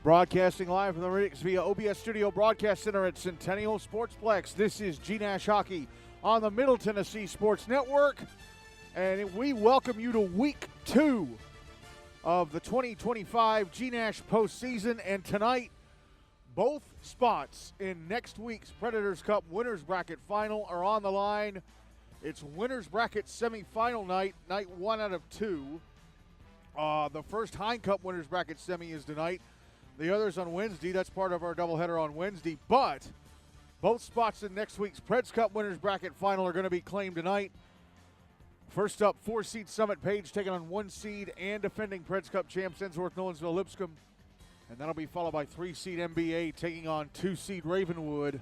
Broadcasting live from the Riddick's via OBS Studio Broadcast Center at Centennial Sportsplex. This is GNASH Hockey on the Middle Tennessee Sports Network. And we welcome you to Week 2 of the 2025 GNASH postseason. And tonight, both spots in next week's Predators Cup Winners Bracket Final are on the line. It's Winners Bracket semifinal night, night 1 out of 2. The first Hein Cup Winners Bracket semi is tonight. The other's on Wednesday. That's part of our doubleheader on Wednesday. But both spots in next week's Preds Cup Winners Bracket Final are going to be claimed tonight. First up, 4-seed Summit Page taking on 1-seed and defending Preds Cup champs Ensworth-Nolensville-Lipscomb. And that'll be followed by 3-seed NBA taking on 2-seed Ravenwood.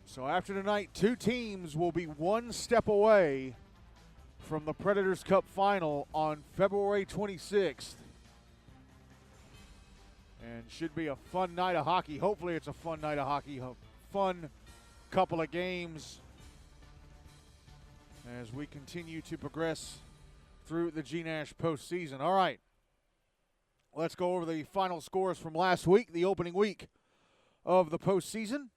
So after tonight, two teams will be one step away from the Predators Cup Final on February 26th. And should be a fun night of hockey. Hopefully it's a fun night of hockey. A fun couple of games as we continue to progress through the GNASH postseason. All right. Let's go over the final scores from last week, the opening week of the postseason.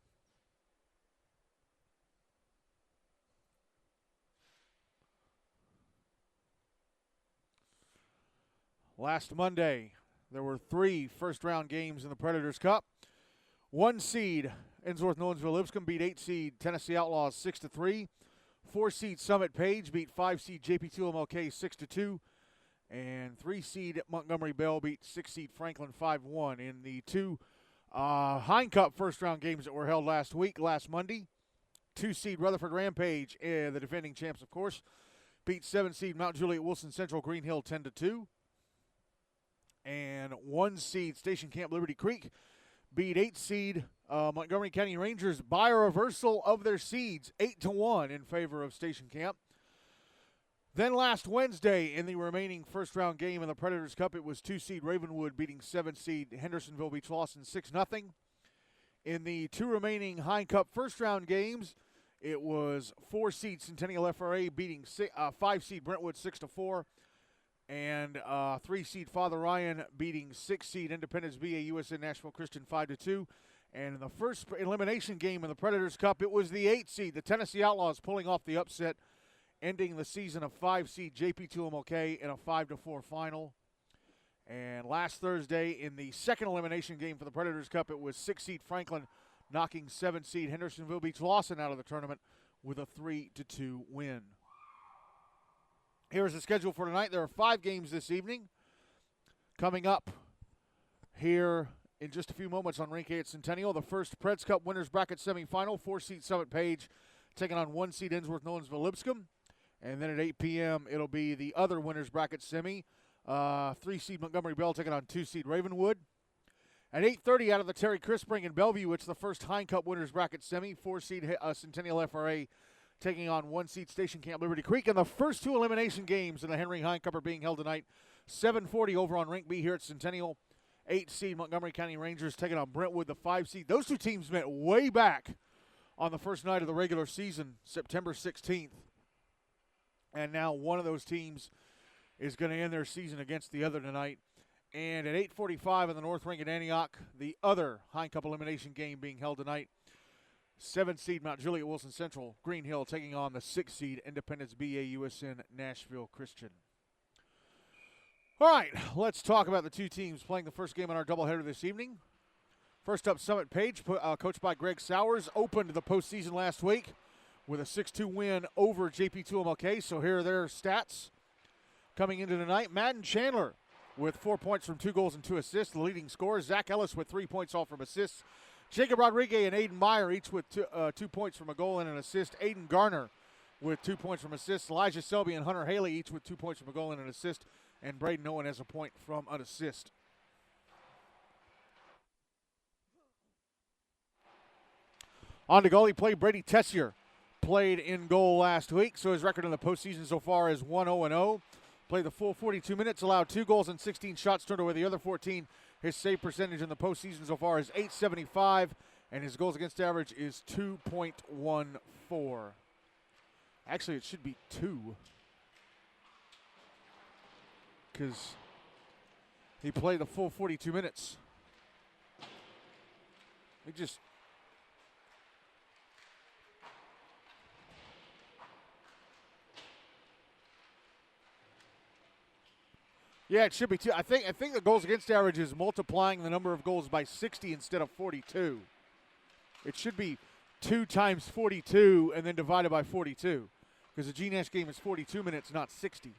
Last Monday, there were 3 first-round games in the Predators Cup. 1-seed Ensworth-Nolensville-Lipscomb beat 8-seed Tennessee Outlaws 6-3. 4-seed Summit Page beat 5-seed JP2MLK 6-2. And 3-seed Montgomery Bell beat 6-seed Franklin 5-1 in the 2 Hein Cup first-round games that were held last Monday. 2-seed Rutherford Rampage, the defending champs, of course, beat 7-seed Mount Juliet Wilson Central Green Hill 10-2. And 1-seed Station Camp Liberty Creek beat 8-seed Montgomery County Rangers by a reversal of their seeds, 8-1 in favor of Station Camp. Then last Wednesday, in the remaining first-round game in the Predators Cup, it was 2-seed Ravenwood beating 7-seed Hendersonville Beach Lawson 6-0. In the 2 remaining Hein Cup first-round games, it was 4-seed Centennial FRA beating 5-seed Brentwood 6-4. And 3-seed Father Ryan beating 6-seed Independence BA USN Nashville Christian 5-2. And in the first elimination game in the Predators Cup, it was the 8-seed, the Tennessee Outlaws, pulling off the upset, ending the season of 5-seed JP2MLK in a 5-4 final. And last Thursday, in the second elimination game for the Predators Cup, it was 6-seed Franklin knocking 7-seed Hendersonville Beach Lawson out of the tournament with a 3-2 win. Here's the schedule for tonight. There are 5 games this evening. Coming up here in just a few moments on Rink A at Centennial, the first Preds Cup Winners Bracket semifinal, 4-seed Summit Page taking on 1-seed Ensworth-Nolensville-Lipscomb. And then at 8 p.m., it'll be the other Winners Bracket semi, 3-seed Montgomery Bell taking on 2-seed Ravenwood. At 8:30 out of the Terry Crispring in Bellevue, it's the first Hein Cup Winners Bracket semi, 4-seed Centennial FRA taking on 1-seed Station Camp Liberty Creek. And the first 2 elimination games in the Henry Hein Cup are being held tonight. 7:40 over on Rink B here at Centennial. 8-seed Montgomery County Rangers taking on Brentwood, the 5-seed. Those 2 teams met way back on the first night of the regular season, September 16th. And now one of those teams is going to end their season against the other tonight. And at 8:45 in the North Rink at Antioch, the other Hein Cup elimination game being held tonight. 7-seed Mount Juliet Wilson Central Green Hill taking on the 6-seed Independence BA USN Nashville Christian. All right, let's talk about the 2 teams playing the first game on our doubleheader this evening. First up, Summit Page, coached by Greg Sowers, opened the postseason last week with a 6-2 win over JP2MLK. So here are their stats coming into tonight. Madden Chandler with 4 points from 2 goals and 2 assists, the leading scorer. Zach Ellis with 3 points all from assists. Jacob Rodriguez and Aiden Meyer each with 2 points from a goal and an assist. Aiden Garner with 2 points from assists. Elijah Selby and Hunter Haley each with 2 points from a goal and an assist. And Braden Owen has a point from an assist. On to goalie play, Brady Tessier played in goal last week, so his record in the postseason so far is 1-0-0. Played the full 42 minutes, allowed 2 goals and 16 shots, turned away the other 14. His save percentage in the postseason so far is .875, and his goals against average is 2.14. Actually, it should be 2. Because He played the full 42 minutes. He just... Yeah, it should be two. I think the goals against average is multiplying the number of goals by 60 instead of 42. It should be 2 times 42 and then divided by 42, because the GNASH game is 42 minutes, not 60.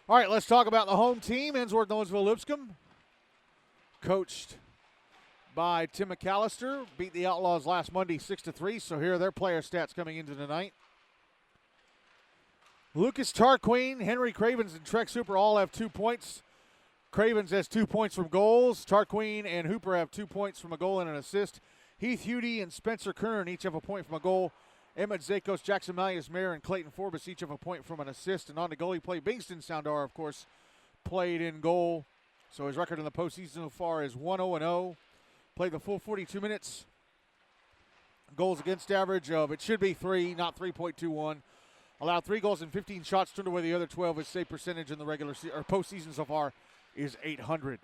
All right, let's talk about the home team, Ensworth-Nolensville-Lipscomb, coached by Tim McAllister. Beat the Outlaws last Monday 6-3, so here are their player stats coming into tonight. Lucas Tarquin, Henry Cravens, and Trex Hooper all have 2 points. Cravens has 2 points from goals. Tarquin and Hooper have 2 points from a goal and an assist. Heath Hudie and Spencer Kern each have a point from a goal. Emmett Zakos, Jackson Malleus Mayer, and Clayton Forbes each have a point from an assist. And on the goalie play, Bingston Soundara, of course, played in goal. So his record in the postseason so far is 1-0-0. Played the full 42 minutes. Goals against average of, it should be 3, not 3.21. Allowed 3 goals and 15 shots, turned away the other 12. His save percentage in the regular postseason so far is .800.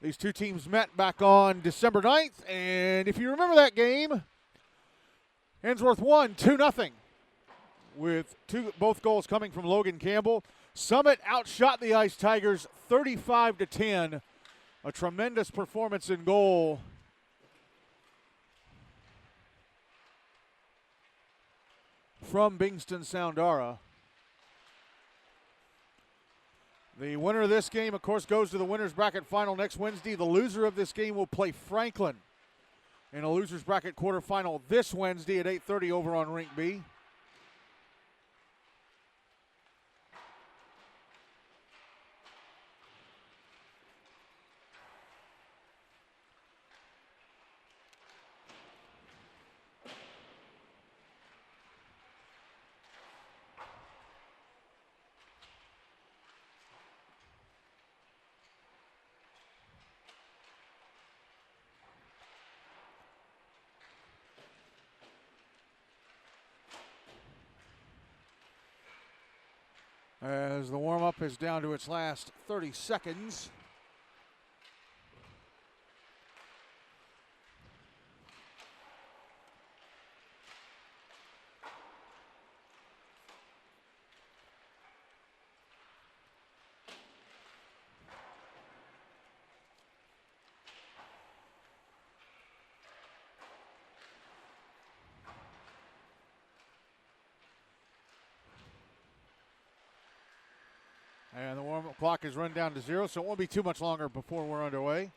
These two teams met back on December 9th, and if you remember that game, Ensworth won 2-0 with both goals coming from Logan Campbell. Summit outshot the Ice Tigers 35-10. A tremendous performance in goal from Bingston Soundara. The winner of this game, of course, goes to the winner's bracket final next Wednesday. The loser of this game will play Franklin in a loser's bracket quarterfinal this Wednesday at 8:30 over on Rink B. As the warm-up is down to its last 30 seconds. And the warm-up clock is run down to 0, so it won't be too much longer before we're underway.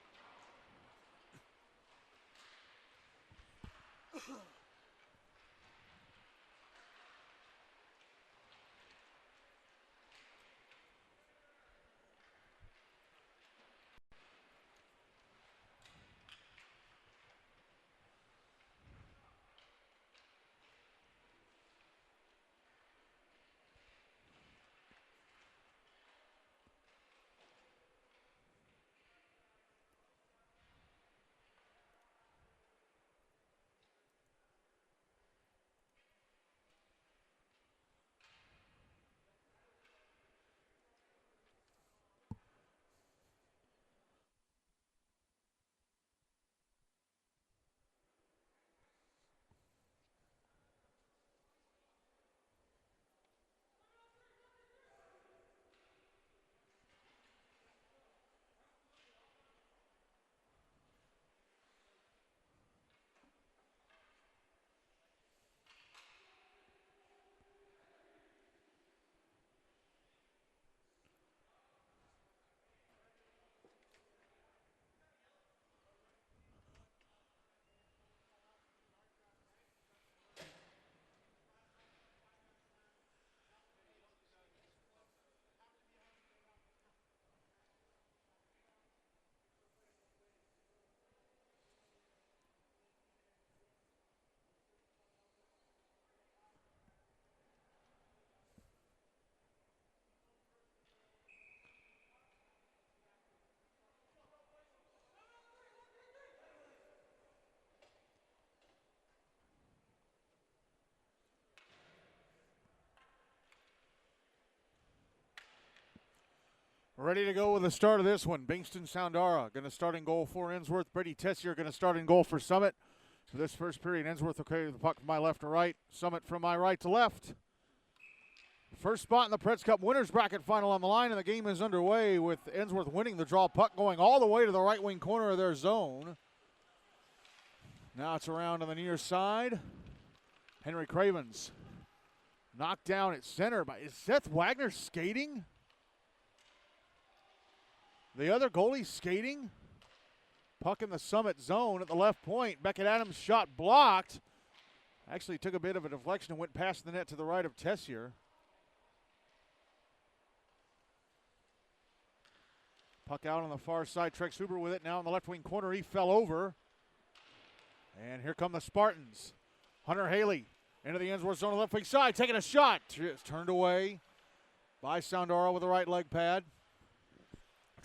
Ready to go with the start of this one. Bingston Soundara going to start in goal for Ensworth. Brady Tessier going to start in goal for Summit. For this first period, Ensworth will carry the puck from my left to right. Summit from my right to left. First spot in the Preds Cup winners bracket final on the line, and the game is underway with Ensworth winning the draw puck, going all the way to the right wing corner of their zone. Now it's around on the near side. Henry Cravens knocked down at center by, is Seth Wagner skating? The other goalie skating. Puck in the Summit zone at the left point. Beckett Adams shot blocked. Actually took a bit of a deflection and went past the net to the right of Tessier. Puck out on the far side. Trex Huber with it now in the left wing corner. He fell over. And here come the Spartans. Hunter Haley into the Ensworth zone on the left wing side. Taking a shot. It's turned away by Soundara with the right leg pad.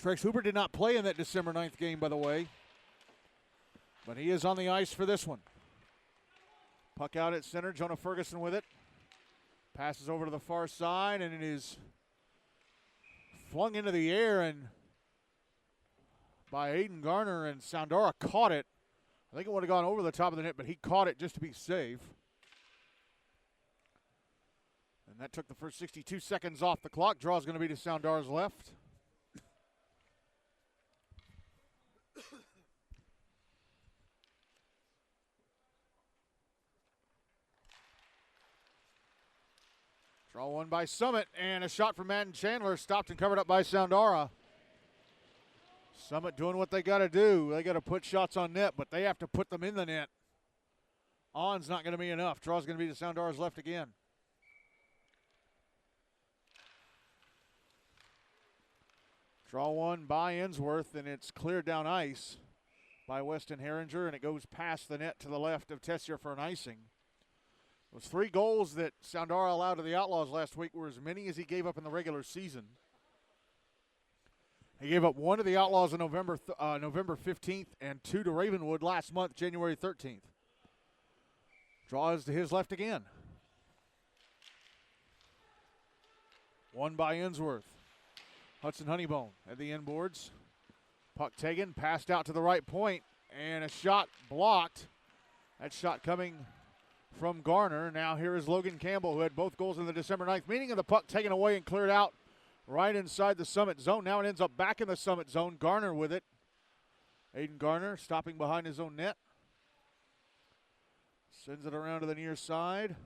Trex Huber did not play in that December 9th game, by the way. But he is on the ice for this one. Puck out at center. Jonah Ferguson with it. Passes over to the far side, and it is flung into the air and by Aiden Garner, and Soundara caught it. I think it would have gone over the top of the net, but he caught it just to be safe. And that took the first 62 seconds off the clock. Draw is going to be to Soundara's left. Draw one by Summit, and a shot from Madden Chandler, stopped and covered up by Soundara. Summit doing what they got to do. They got to put shots on net, but they have to put them in the net. On's not going to be enough. Draw's going to be to Soundara's left again. Draw one by Ensworth, and it's cleared down ice by Weston Herringer, and it goes past the net to the left of Tessier for an icing. Those 3 goals that Soundara allowed to the Outlaws last week were as many as he gave up in the regular season. He gave up 1 to the Outlaws on November 15th and 2 to Ravenwood last month, January 13th. Draw is to his left again. One by Ensworth. Hudson Honeybone at the inboards. Puck taken, passed out to the right point, and a shot blocked. That shot coming from Garner. Now here is Logan Campbell, who had both goals in the December 9th meeting, and the puck taken away and cleared out right inside the Summit zone. Now it ends up back in the Summit zone. Garner with it. Aiden Garner stopping behind his own net. Sends it around to the near side.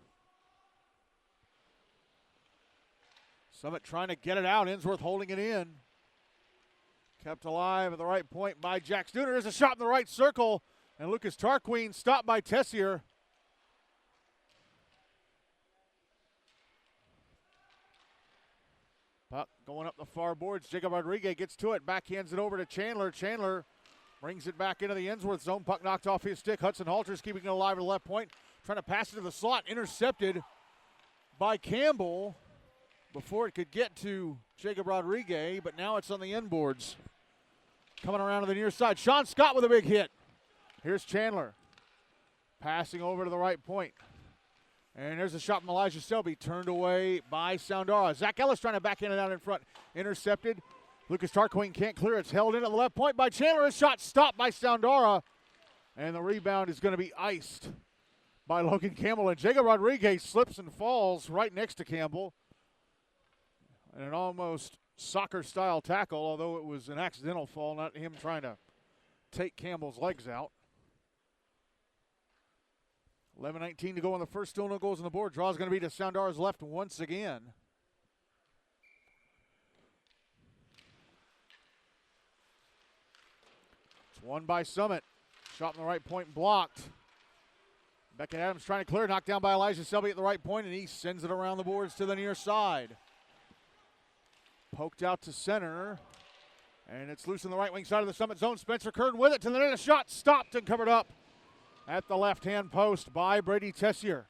Summit trying to get it out. Ensworth holding it in. Kept alive at the right point by Jack Studer. There's a shot in the right circle. And Lucas Tarquin stopped by Tessier. Puck going up the far boards. Jacob Rodriguez gets to it. Backhands it over to Chandler. Chandler brings it back into the Ensworth zone. Puck knocked off his stick. Hudson Halters keeping it alive at the left point. Trying to pass it to the slot. Intercepted by Campbell before it could get to Jacob Rodriguez. But now it's on the inboards. Coming around to the near side. Sean Scott with a big hit. Here's Chandler. Passing over to the right point. And there's a shot from Elijah Selby, turned away by Soundara. Zach Ellis trying to backhand it out in front. Intercepted. Lucas Tarquin can't clear. It's held in at the left point by Chandler. A shot stopped by Soundara. And the rebound is going to be iced by Logan Campbell. And Jacob Rodriguez slips and falls right next to Campbell. And an almost soccer-style tackle, although it was an accidental fall, not him trying to take Campbell's legs out. 11:19 to go in the first. Still no goals on the board. Draw is going to be to Soundara's left once again. It's won by Summit. Shot from the right point blocked. Beckett Adams trying to clear. Knocked down by Elijah Selby at the right point, and he sends it around the boards to the near side. Poked out to center. And it's loose in the right wing side of the Summit zone. Spencer Kern with it to the net. A shot stopped and covered up at the left-hand post by Brady Tessier.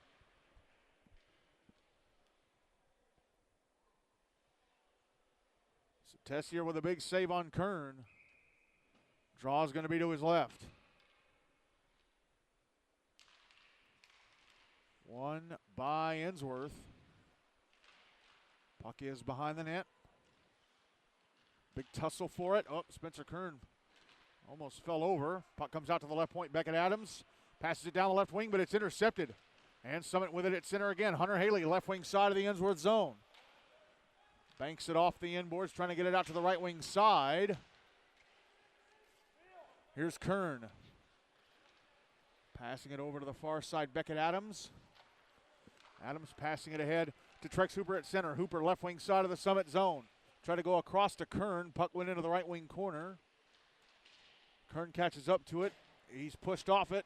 So Tessier with a big save on Kern. Draw is going to be to his left. One by Ensworth. Puck is behind the net. Big tussle for it. Oh, Spencer Kern almost fell over. Puck comes out to the left point. Beckett Adams passes it down the left wing, but it's intercepted. And Summit with it at center again. Hunter Haley, left wing side of the Ensworth zone. Banks it off the inboards, trying to get it out to the right wing side. Here's Kern. Passing it over to the far side, Beckett Adams. Adams passing it ahead to Trex Hooper at center. Hooper left wing side of the Summit zone. Try to go across to Kern. Puck went into the right wing corner. Kern catches up to it. He's pushed off it.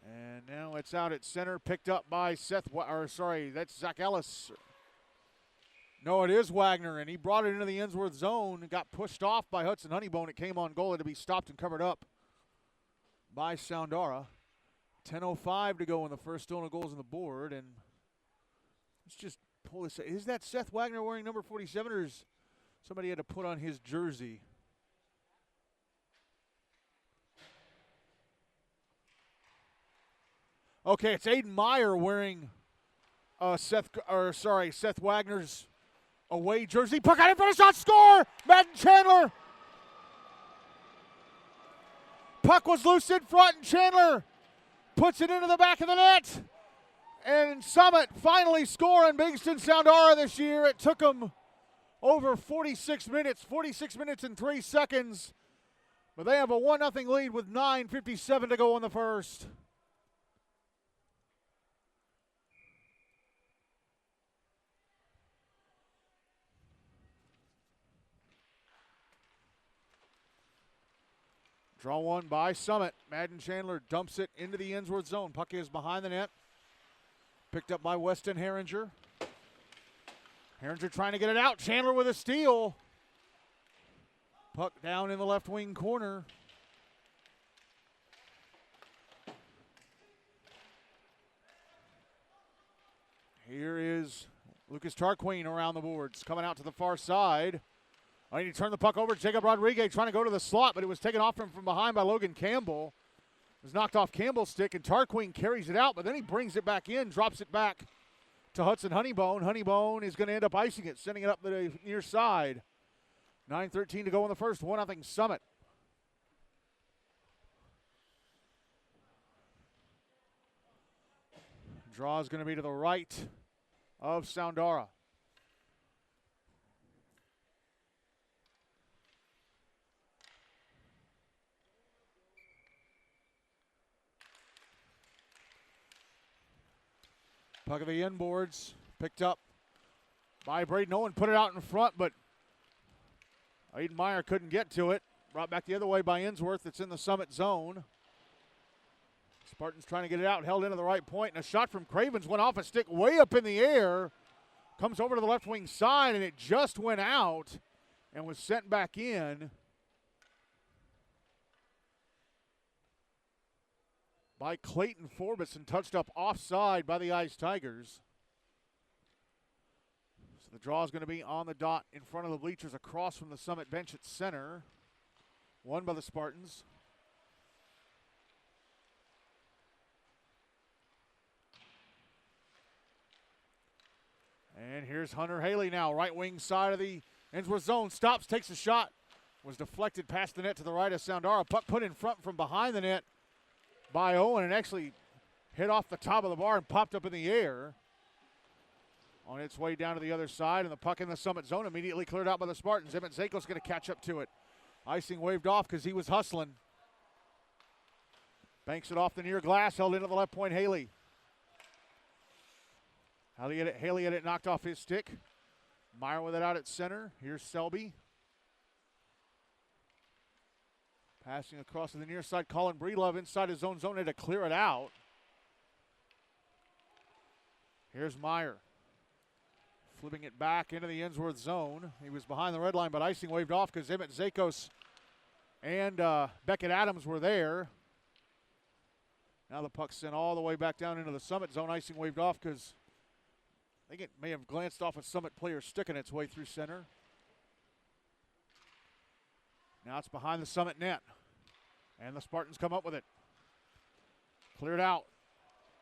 And now it's out at center, picked up by that's Zach Ellis. No, it is Wagner, and he brought it into the Ensworth zone and got pushed off by Hudson Honeybone. It came on goal to be stopped and covered up by Soundara. 10:05 to go in the first, still no goals on the board. And let's just pull this. Is that Seth Wagner wearing number 47, or is somebody had to put on his jersey? Okay, it's Aiden Meyer wearing Seth Wagner's away jersey. Puck out in front of shot, score! Madden Chandler. Puck was loose in front, and Chandler puts it into the back of the net. And Summit finally score in Bingston Soundara this year. It took them over 46 minutes and 3 seconds. But they have a 1-0 lead with 9:57 to go in the first. Draw one by Summit. Madden Chandler dumps it into the Ensworth zone. Puck is behind the net. Picked up by Weston Herringer. Herringer trying to get it out. Chandler with a steal. Puck down in the left wing corner. Here is Lucas Tarquin around the boards. Coming out to the far side. He turned the puck over. Jacob Rodriguez trying to go to the slot, but it was taken off from behind by Logan Campbell. It was knocked off Campbell's stick, and Tarquin carries it out, but then he brings it back in, drops it back to Hudson Honeybone. Honeybone is going to end up icing it, sending it up the near side. 9:13 to go in the first. 1-0 Summit. Draw is going to be to the right of Soundara. Puck of the inboards, picked up by Braden Owen, put it out in front, but Aiden Meyer couldn't get to it. Brought back the other way by Ensworth. It's in the Summit zone. Spartans trying to get it out, held into the right point, and a shot from Cravens went off a stick way up in the air. Comes over to the left wing side, and it just went out and was sent back in by Clayton Forbes and touched up offside by the Ice Tigers. So the draw is going to be on the dot in front of the bleachers across from the Summit bench at center. Won by the Spartans. And here's Hunter Haley now, right wing side of the Ensworth zone. Stops, takes a shot. Was deflected past the net to the right of Soundara. Puck put in front from behind the net by Owen and actually hit off the top of the bar and popped up in the air. On its way down to the other side, and the puck in the Summit zone immediately cleared out by the Spartans. Emmett Zako's going to catch up to it. Icing waved off because he was hustling. Banks it off the near glass, held into the left point, Haley. Haley had it knocked off his stick. Meyer with it out at center. Here's Selby. Passing across to the near side. Colin Breedlove inside his own zone had to clear it out. Here's Meyer. Flipping it back into the Ensworth zone. He was behind the red line, but icing waved off because Emmett Zakos and Beckett Adams were there. Now the puck's sent all the way back down into the Summit zone. Icing waved off because I think it may have glanced off a Summit player sticking its way through center. Now it's behind the Summit net. And the Spartans come up with it. Cleared out.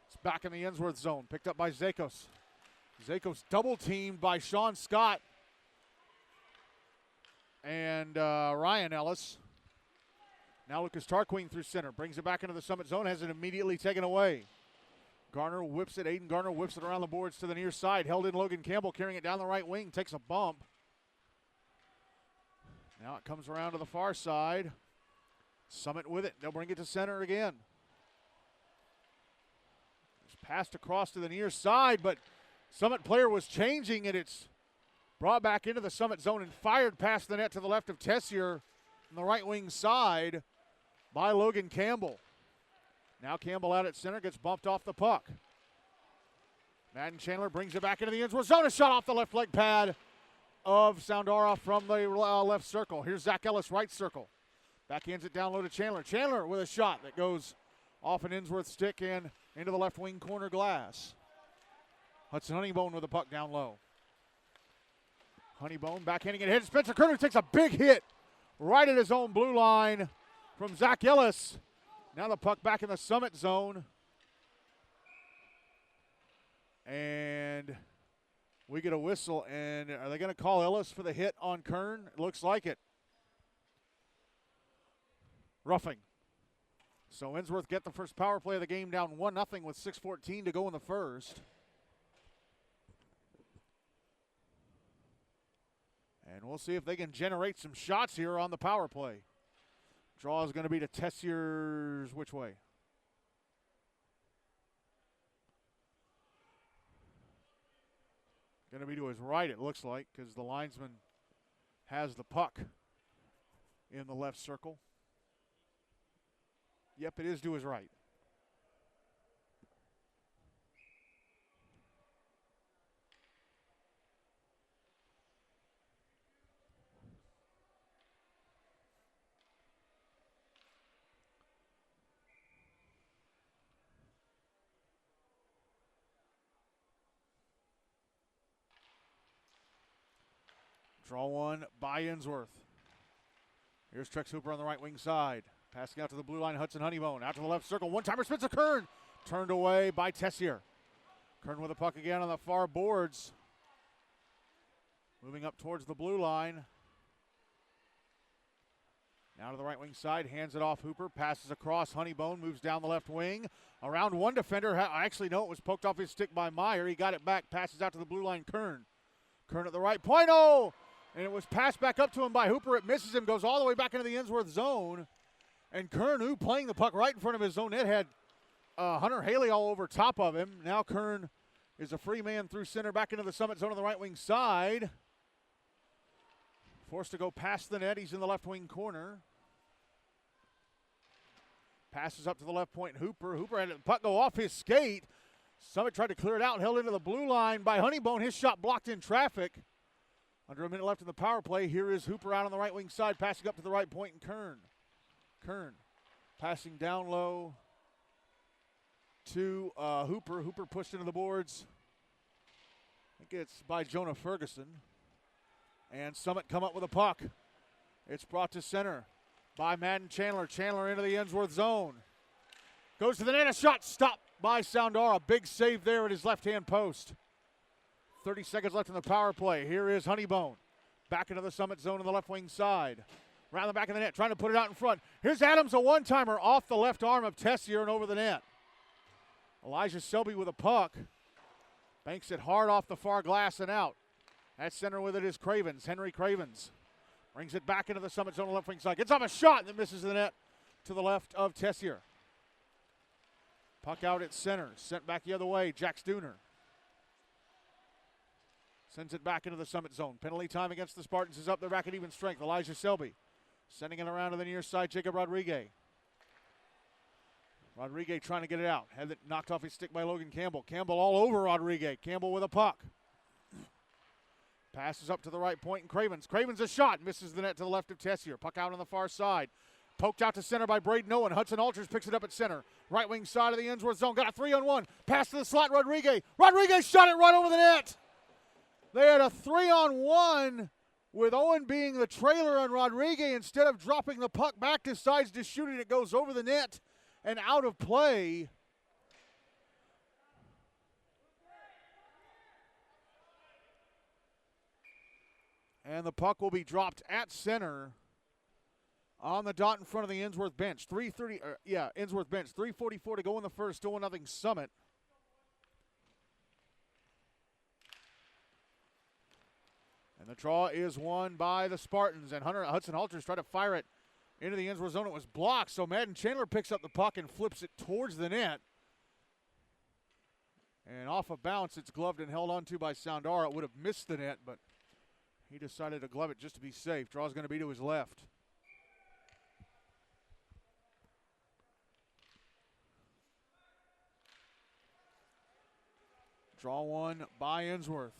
It's back in the Ensworth zone. Picked up by Zakos. Zakos double teamed by Sean Scott and Ryan Ellis. Now Lucas Tarquin through center. Brings it back into the Summit zone. Has it immediately taken away. Garner whips it. Aiden Garner whips it around the boards to the near side. Held in Logan Campbell, carrying it down the right wing. Takes a bump. Now it comes around to the far side. Summit with it. They'll bring it to center again. It's passed across to the near side, but Summit player was changing, and it's brought back into the Summit zone and fired past the net to the left of Tessier on the right wing side by Logan Campbell. Now Campbell out at center, gets bumped off the puck. Madden Chandler brings it back into the Ensworth zone. A shot off the left leg pad of Soundara from the left circle. Here's Zach Ellis, right circle. Backhands it down low to Chandler. Chandler with a shot that goes off an Ensworth stick and into the left wing corner glass. Hudson Honeybone with the puck down low. Honeybone backhanding it, hit. Spencer Kerner takes a big hit right at his own blue line from Zach Ellis. Now the puck back in the Summit zone. And we get a whistle. And are they going to call Ellis for the hit on Kern? It looks like it. Roughing. So Ensworth get the first power play of the game down 1-0 with 6:14 to go in the first. And we'll see if they can generate some shots here on the power play. Draw is going to be to Tessier's which way? Going to be to his right, it looks like, because the linesman has the puck in the left circle. Yep, it is to his right. Draw one by Ensworth. Here's Trex Hooper on the right wing side. Passing out to the blue line, Hudson Honeybone. Out to the left circle, one-timer, Spencer Kern. Turned away by Tessier. Kern with the puck again on the far boards. Moving up towards the blue line. Now to the right wing side, hands it off Hooper. Passes across, Honeybone moves down the left wing. Around one defender, actually no, it was poked off his stick by Meyer. He got it back, passes out to the blue line, Kern. Kern at the right point, oh! And it was passed back up to him by Hooper. It misses him, goes all the way back into the Ensworth zone. And Kern, who playing the puck right in front of his own net, had Hunter Haley all over top of him. Now Kern is a free man through center, back into the Summit zone on the right wing side. Forced to go past the net. He's in the left wing corner. Passes up to the left point. Hooper had the puck go off his skate. Summit tried to clear it out, held into the blue line by Honeybone. His shot blocked in traffic. Under a minute left in the power play. Here is Hooper out on the right wing side, passing up to the right point, and Kern passing down low to Hooper. Hooper pushed into the boards. I think it's by Jonah Ferguson. And Summit come up with a puck. It's brought to center by Madden Chandler. Chandler into the Ensworth zone. Goes to the net, a shot stopped by Soundara. Big save there at his left-hand post. 30 seconds left in the power play. Here is Honeybone. Back into the Summit zone on the left wing side. Around the back of the net, trying to put it out in front. Here's Adams, a one-timer off the left arm of Tessier and over the net. Elijah Selby with a puck. Banks it hard off the far glass and out. At center with it is Cravens, Henry Cravens. Brings it back into the Summit zone on the left wing side. Gets off a shot that misses the net to the left of Tessier. Puck out at center, sent back the other way, Jack Stooner. Sends it back into the Summit zone. Penalty time against the Spartans is up. They're back at even strength. Elijah Selby sending it around to the near side. Jacob Rodriguez. Rodriguez trying to get it out. Had it knocked off his stick by Logan Campbell. Campbell all over Rodriguez. Campbell with a puck. Passes up to the right point, and Cravens. Cravens a shot. Misses the net to the left of Tessier. Puck out on the far side. Poked out to center by Braden Owen. Hudson Alters picks it up at center. Right wing side of the Ensworth zone. Got a 3-on-1. Pass to the slot, Rodriguez. Rodriguez shot it right over the net. They had a 3-on-1 with Owen being the trailer on Rodriguez. Instead of dropping the puck back, decides to shoot it. It goes over the net and out of play. And the puck will be dropped at center on the dot in front of the Ensworth bench. Ensworth bench. 3:44 to go in the first. Still 1-0 Summit. And the draw is won by the Spartans. And Hudson Halters tried to fire it into the Ensworth zone. It was blocked, so Madden Chandler picks up the puck and flips it towards the net. And off of bounce, it's gloved and held onto by Soundara. It would have missed the net, but he decided to glove it just to be safe. Draw's going to be to his left. Draw one by Ensworth.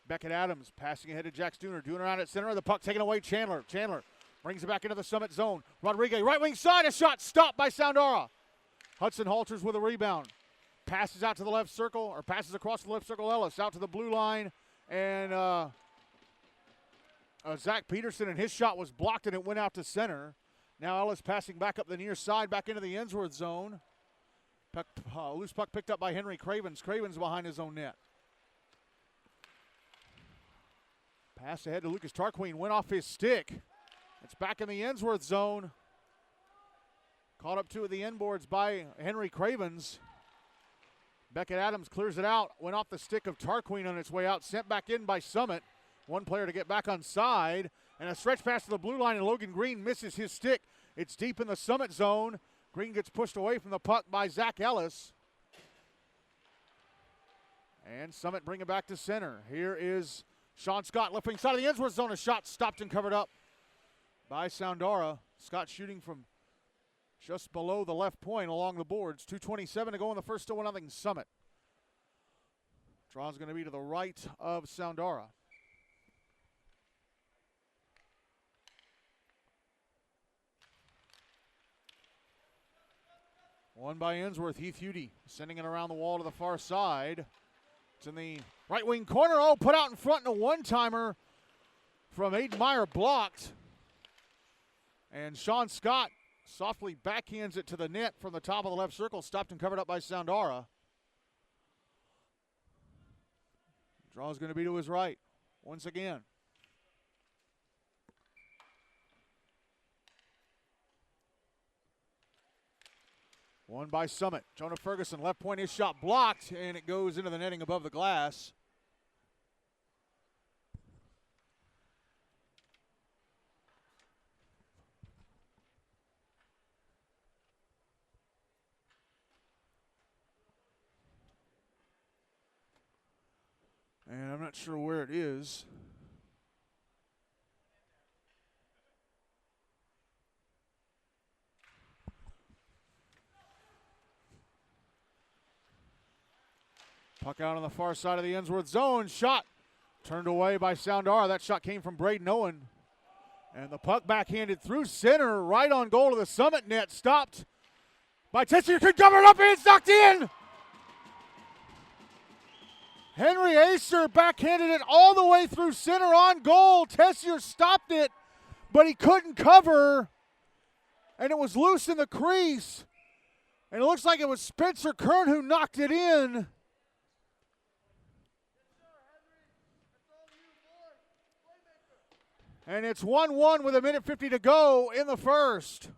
Beckett Adams passing ahead to Jack Dooner. Dooner out at center. The puck taken away. Chandler. Chandler brings it back into the Summit zone. Rodriguez, right wing side. A shot stopped by Soundara. Hudson Halters with a rebound. Passes out to the left circle, or passes across the left circle. Ellis out to the blue line. And Zach Peterson, and his shot was blocked, and it went out to center. Now Ellis passing back up the near side, back into the Ensworth zone. Loose puck picked up by Henry Cravens. Cravens behind his own net. Pass ahead to Lucas Tarquin. Went off his stick. It's back in the Ensworth zone. Caught up to at the end boards by Henry Cravens. Beckett Adams clears it out. Went off the stick of Tarquin on its way out. Sent back in by Summit. One player to get back on side. And a stretch pass to the blue line, and Logan Green misses his stick. It's deep in the Summit zone. Green gets pushed away from the puck by Zach Ellis. And Summit bring it back to center. Here is Sean Scott, left wing side of the Ensworth zone. A shot stopped and covered up by Soundara. Scott shooting from just below the left point along the boards. 2:27 to go in the first. Still 1-0 Summit. Draw's going to be to the right of Soundara. One by Ensworth. Heath Hudi sending it around the wall to the far side. It's in the right wing corner. Oh, put out in front, and a one-timer from Aiden Meyer blocked. And Sean Scott softly backhands it to the net from the top of the left circle. Stopped and covered up by Soundara. Draw is going to be to his right once again. One by Summit. Jonah Ferguson, left point, his shot blocked, and it goes into the netting above the glass. And I'm not sure where it is. Puck out on the far side of the Ensworth zone. Shot turned away by Soundara. That shot came from Braden Owen. And the puck backhanded through center, right on goal to the Summit net. Stopped by Tessier. Could cover it up, and it's knocked in. Henry Acer backhanded it all the way through center on goal. Tessier stopped it, but he couldn't cover. And it was loose in the crease. And it looks like it was Spencer Kern who knocked it in. And it's 1-1 with 1:50 to go in the first.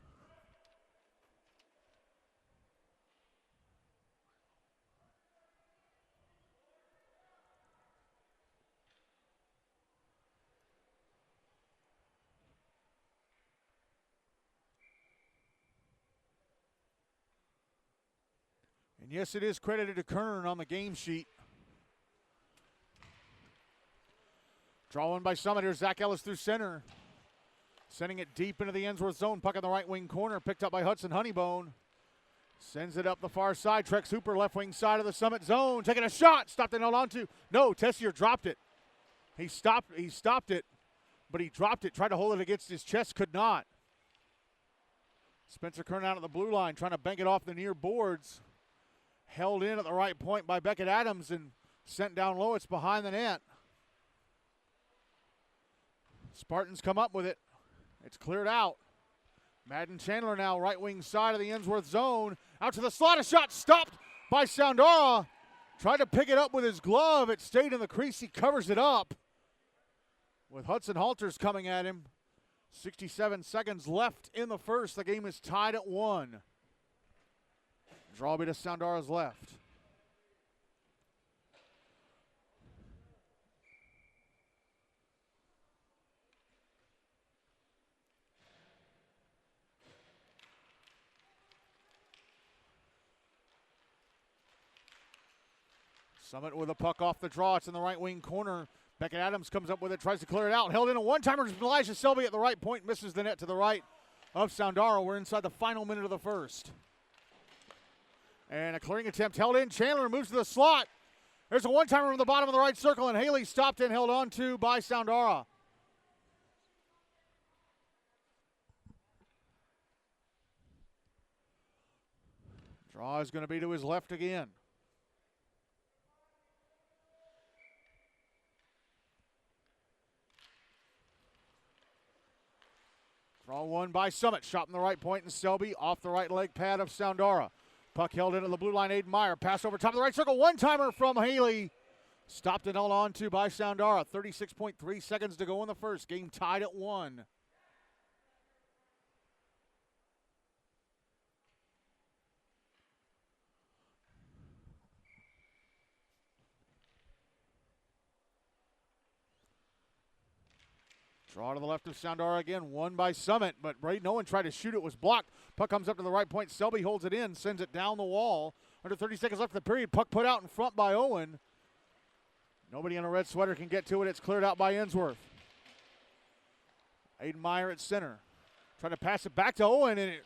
And yes, it is credited to Kern on the game sheet. Draw one by Summit. Here's Zach Ellis through center. Sending it deep into the Ensworth zone. Puck in the right wing corner. Picked up by Hudson Honeybone. Sends it up the far side. Trex Hooper, left wing side of the Summit zone. Taking a shot. Stopped and held on to. No, Tessier dropped it. He stopped it, but he dropped it. Tried to hold it against his chest. Could not. Spencer Kern out at the blue line. Trying to bank it off the near boards. Held in at the right point by Beckett Adams and sent down low. It's behind the net. Spartans come up with it. It's cleared out. Madden Chandler now right wing side of the Ensworth zone. Out to the slot. A shot stopped by Soundara. Tried to pick it up with his glove. It stayed in the crease. He covers it up. with Hudson Halters coming at him. 67 seconds left in the first. The game is tied at 1. Draw will be to Soundara's left. Summit with a puck off the draw. It's in the right wing corner. Beckett Adams comes up with it, tries to clear it out. Held in a one-timer. Elijah Selby at the right point, misses the net to the right of Soundara. We're inside the final minute of the first. And a clearing attempt held in. Chandler moves to the slot. There's a one-timer from the bottom of the right circle, and Haley stopped and held on to by Soundara. Draw is going to be to his left again. Draw one by Summit. Shot from the right point, and Selby off the right leg pad of Soundara. Puck held into the blue line. Aiden Meyer. Pass over top of the right circle. One-timer from Haley. Stopped and held on to by Soundara. 36.3 seconds to go in the first. Game tied at 1. Draw to the left of Soundara again. Won by Summit, but no one tried to shoot it. Was blocked. Puck comes up to the right point. Selby holds it in, sends it down the wall. Under 30 seconds left in the period. Puck put out in front by Owen. Nobody in a red sweater can get to it. It's cleared out by Ensworth. Aiden Meyer at center. Trying to pass it back to Owen, and it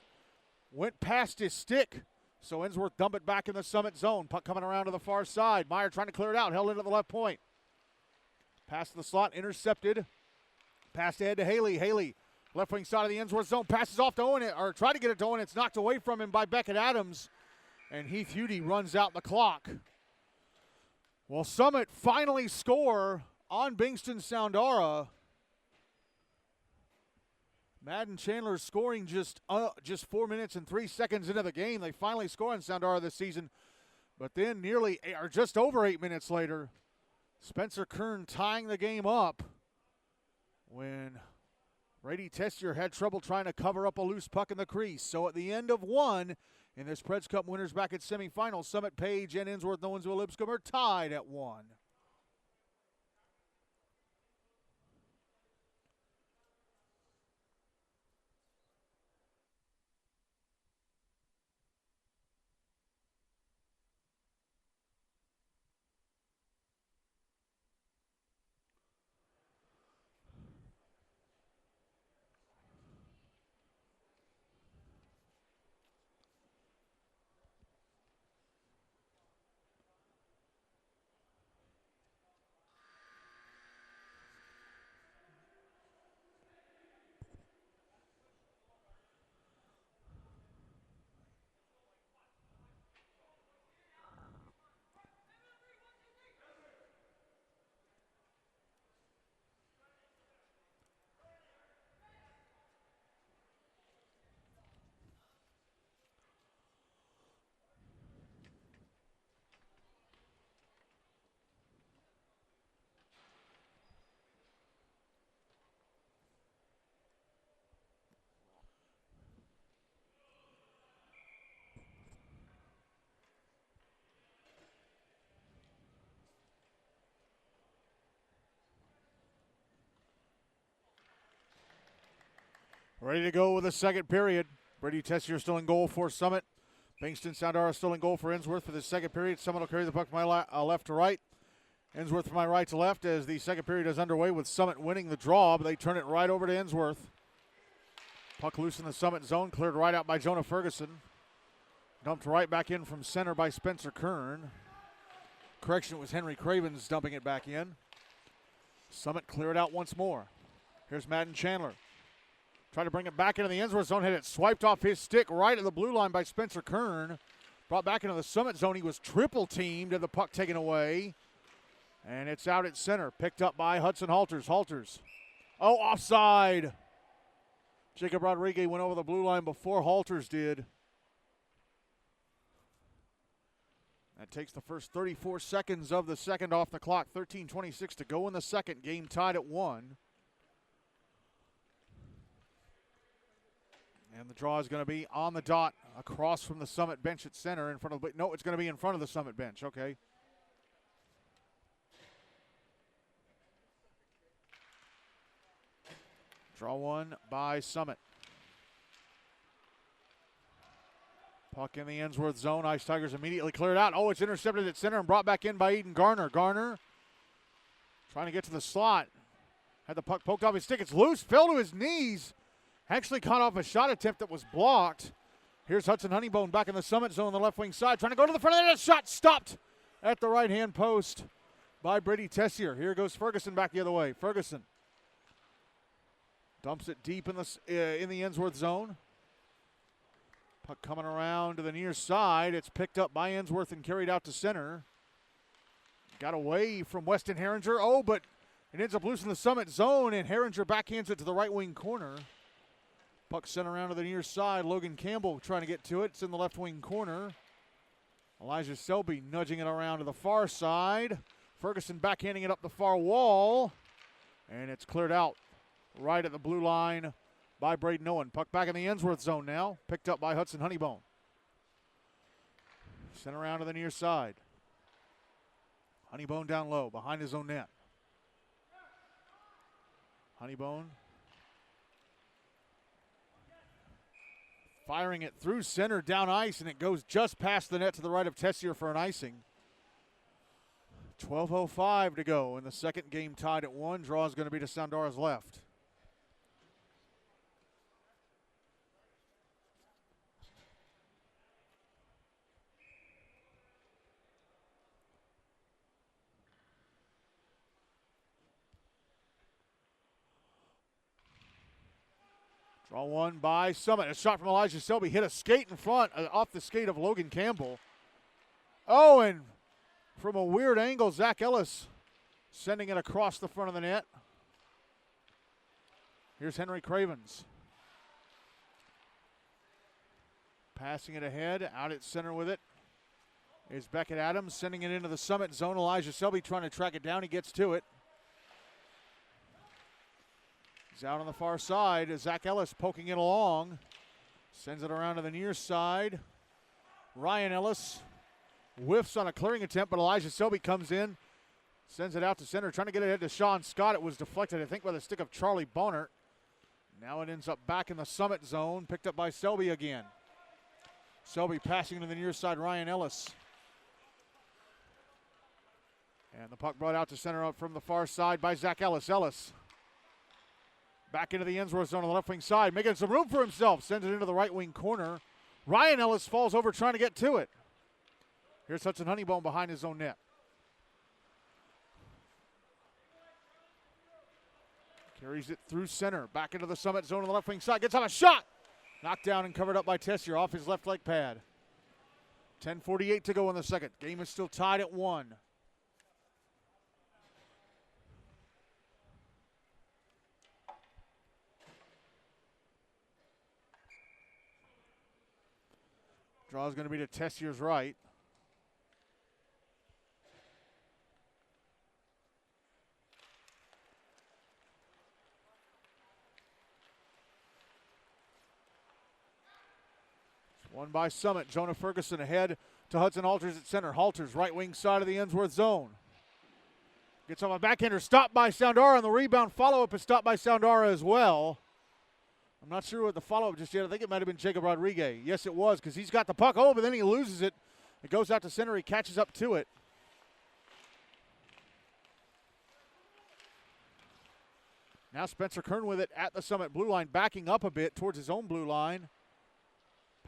went past his stick. So Ensworth dump it back in the Summit zone. Puck coming around to the far side. Meyer trying to clear it out. Held into the left point. Pass to the slot. Intercepted. Pass ahead to Haley. Haley, left wing side of the Ensworth zone. Passes off to Owen, or tried to get it to Owen. It's knocked away from him by Beckett Adams. And Heath Hudi runs out the clock. Well, Summit finally score on Bingston Soundara. Madden Chandler scoring just 4 minutes and 3 seconds into the game. They finally score on Soundara this season. But then just over 8 minutes later, Spencer Kern tying the game up when Brady Tessier had trouble trying to cover up a loose puck in the crease. So at the end of 1, in this Preds Cup winners bracket semifinal, Summit Page and Ensworth-Nolensville-Lipscomb are tied at 1. Ready to go with the second period. Brady Tessier still in goal for Summit. Bingston Soundara still in goal for Ensworth for the second period. Summit will carry the puck from my left to right. Ensworth from my right to left as the second period is underway with Summit winning the draw, but they turn it right over to Ensworth. Puck loose in the Summit zone, cleared right out by Jonah Ferguson. Dumped right back in from center by Spencer Kern. Correction, it was Henry Cravens dumping it back in. Summit cleared out once more. Here's Madden Chandler. Try to bring it back into the Ensworth zone. Had it swiped off his stick right at the blue line by Spencer Kern. Brought back into the Summit zone. He was triple teamed and the puck taken away. And it's out at center. Picked up by Hudson Halters. Halters. Oh, offside. Jacob Rodriguez went over the blue line before Halters did. That takes the first 34 seconds of the second off the clock. 13:26 to go in the second. Game tied at 1. And the draw is going to be on the dot across from the Summit bench at center in front of the, no, it's going to be in front of the Summit bench. Okay. Draw one by Summit. Puck in the Ensworth zone. Ice Tigers immediately cleared out. Oh, it's intercepted at center and brought back in by Eden Garner. Garner trying to get to the slot. Had the puck poked off his stick. It's loose. Fell to his knees. Actually caught off a shot attempt that was blocked. Here's Hudson Honeybone back in the Summit zone on the left wing side. Trying to go to the front of the net. Shot stopped at the right-hand post by Brady Tessier. Here goes Ferguson back the other way. Ferguson dumps it deep in the Ensworth zone. Puck coming around to the near side. It's picked up by Ensworth and carried out to center. Got away from Weston Herringer. Oh, but it ends up loose in the Summit zone, and Herringer backhands it to the right wing corner. Puck sent around to the near side. Logan Campbell trying to get to it. It's in the left wing corner. Elijah Selby nudging it around to the far side. Ferguson backhanding it up the far wall. And it's cleared out right at the blue line by Braden Owen. Puck back in the Ensworth zone now. Picked up by Hudson Honeybone. Sent around to the near side. Honeybone down low behind his own net. Honeybone firing it through center down ice, and it goes just past the net to the right of Tessier for an icing. 12:05 to go in the second, game tied at 1. Draw is going to be to Soundara's left. Draw one by Summit. A shot from Elijah Selby. Hit a skate in front, off the skate of Logan Campbell. Oh, and from a weird angle, Zach Ellis sending it across the front of the net. Here's Henry Cravens. Passing it ahead. Out at center with it is Beckett Adams, sending it into the Summit zone. Elijah Selby trying to track it down. He gets to it. He's out on the far side. Zach Ellis poking it along. Sends it around to the near side. Ryan Ellis whiffs on a clearing attempt, but Elijah Selby comes in. Sends it out to center, trying to get it ahead to Sean Scott. It was deflected, I think, by the stick of Charlie Bonert. Now it ends up back in the Summit zone. Picked up by Selby again. Selby passing to the near side, Ryan Ellis. And the puck brought out to center up from the far side by Zach Ellis. Ellis back into the Ensworth zone on the left wing side, making some room for himself. Sends it into the right wing corner. Ryan Ellis falls over trying to get to it. Here's Hudson Honeybone behind his own net. Carries it through center, back into the Summit zone on the left wing side. Gets on a shot. Knocked down and covered up by Tessier off his left leg pad. 10:48 to go in the second. Game is still tied at 1. Draw is going to be to Tessier's right. One by Summit. Jonah Ferguson ahead to Hudson Halters at center. Halters, right wing side of the Ensworth zone. Gets on a backhander, stopped by Soundara, and the rebound follow-up is stopped by Soundara as well. I'm not sure what the follow-up just yet. I think it might have been Jacob Rodriguez. Yes, it was, because he's got the puck. Oh, but then he loses it. It goes out to center. He catches up to it. Now Spencer Kern with it at the Summit blue line, backing up a bit towards his own blue line.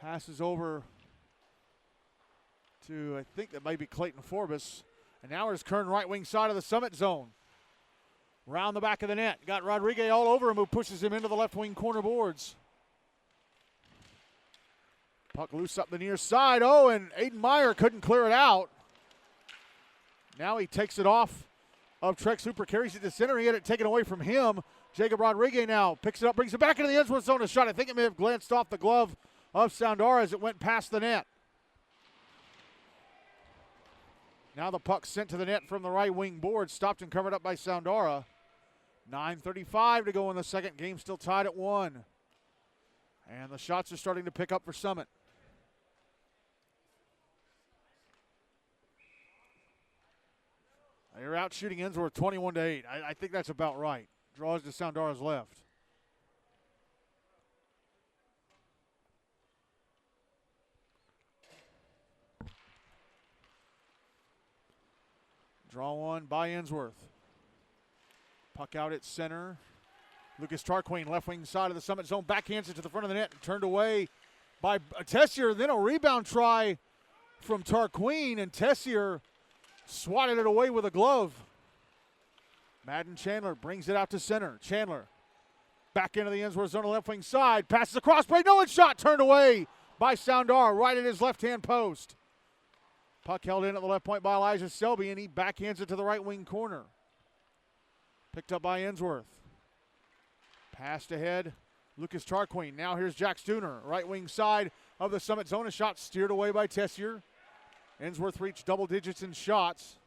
Passes over to, I think that might be Clayton Forbes. And now here's Kern, right wing side of the Summit zone. Round the back of the net. Got Rodriguez all over him, who pushes him into the left wing corner boards. Puck loose up the near side. Oh, and Aiden Meyer couldn't clear it out. Now he takes it off of Trex Hooper, carries it to center. He had it taken away from him. Jacob Rodriguez now picks it up, brings it back into the Ensworth zone. A shot. I think it may have glanced off the glove of Soundara as it went past the net. Now the puck sent to the net from the right wing board, stopped and covered up by Soundara. 9:35 to go in the second. Game still tied at 1. And the shots are starting to pick up for Summit. They're out shooting Ensworth 21-8. I think that's about right. Draws to Soundara's left. Draw one by Ensworth. Puck out at center. Lucas Tarquin, left wing side of the Summit zone, backhands it to the front of the net, turned away by Tessier. Then a rebound try from Tarquin, and Tessier swatted it away with a glove. Madden Chandler brings it out to center. Chandler back into the Ensworth zone, left wing side, passes across, Brayden Owen's shot turned away by Soundara, right at his left-hand post. Puck held in at the left point by Elijah Selby, and he backhands it to the right wing corner. Picked up by Ensworth. Passed ahead, Lucas Tarquin. Now here's Jack Stooner, right wing side of the Summit zone. A shot steered away by Tessier. Ensworth reached double digits in shots.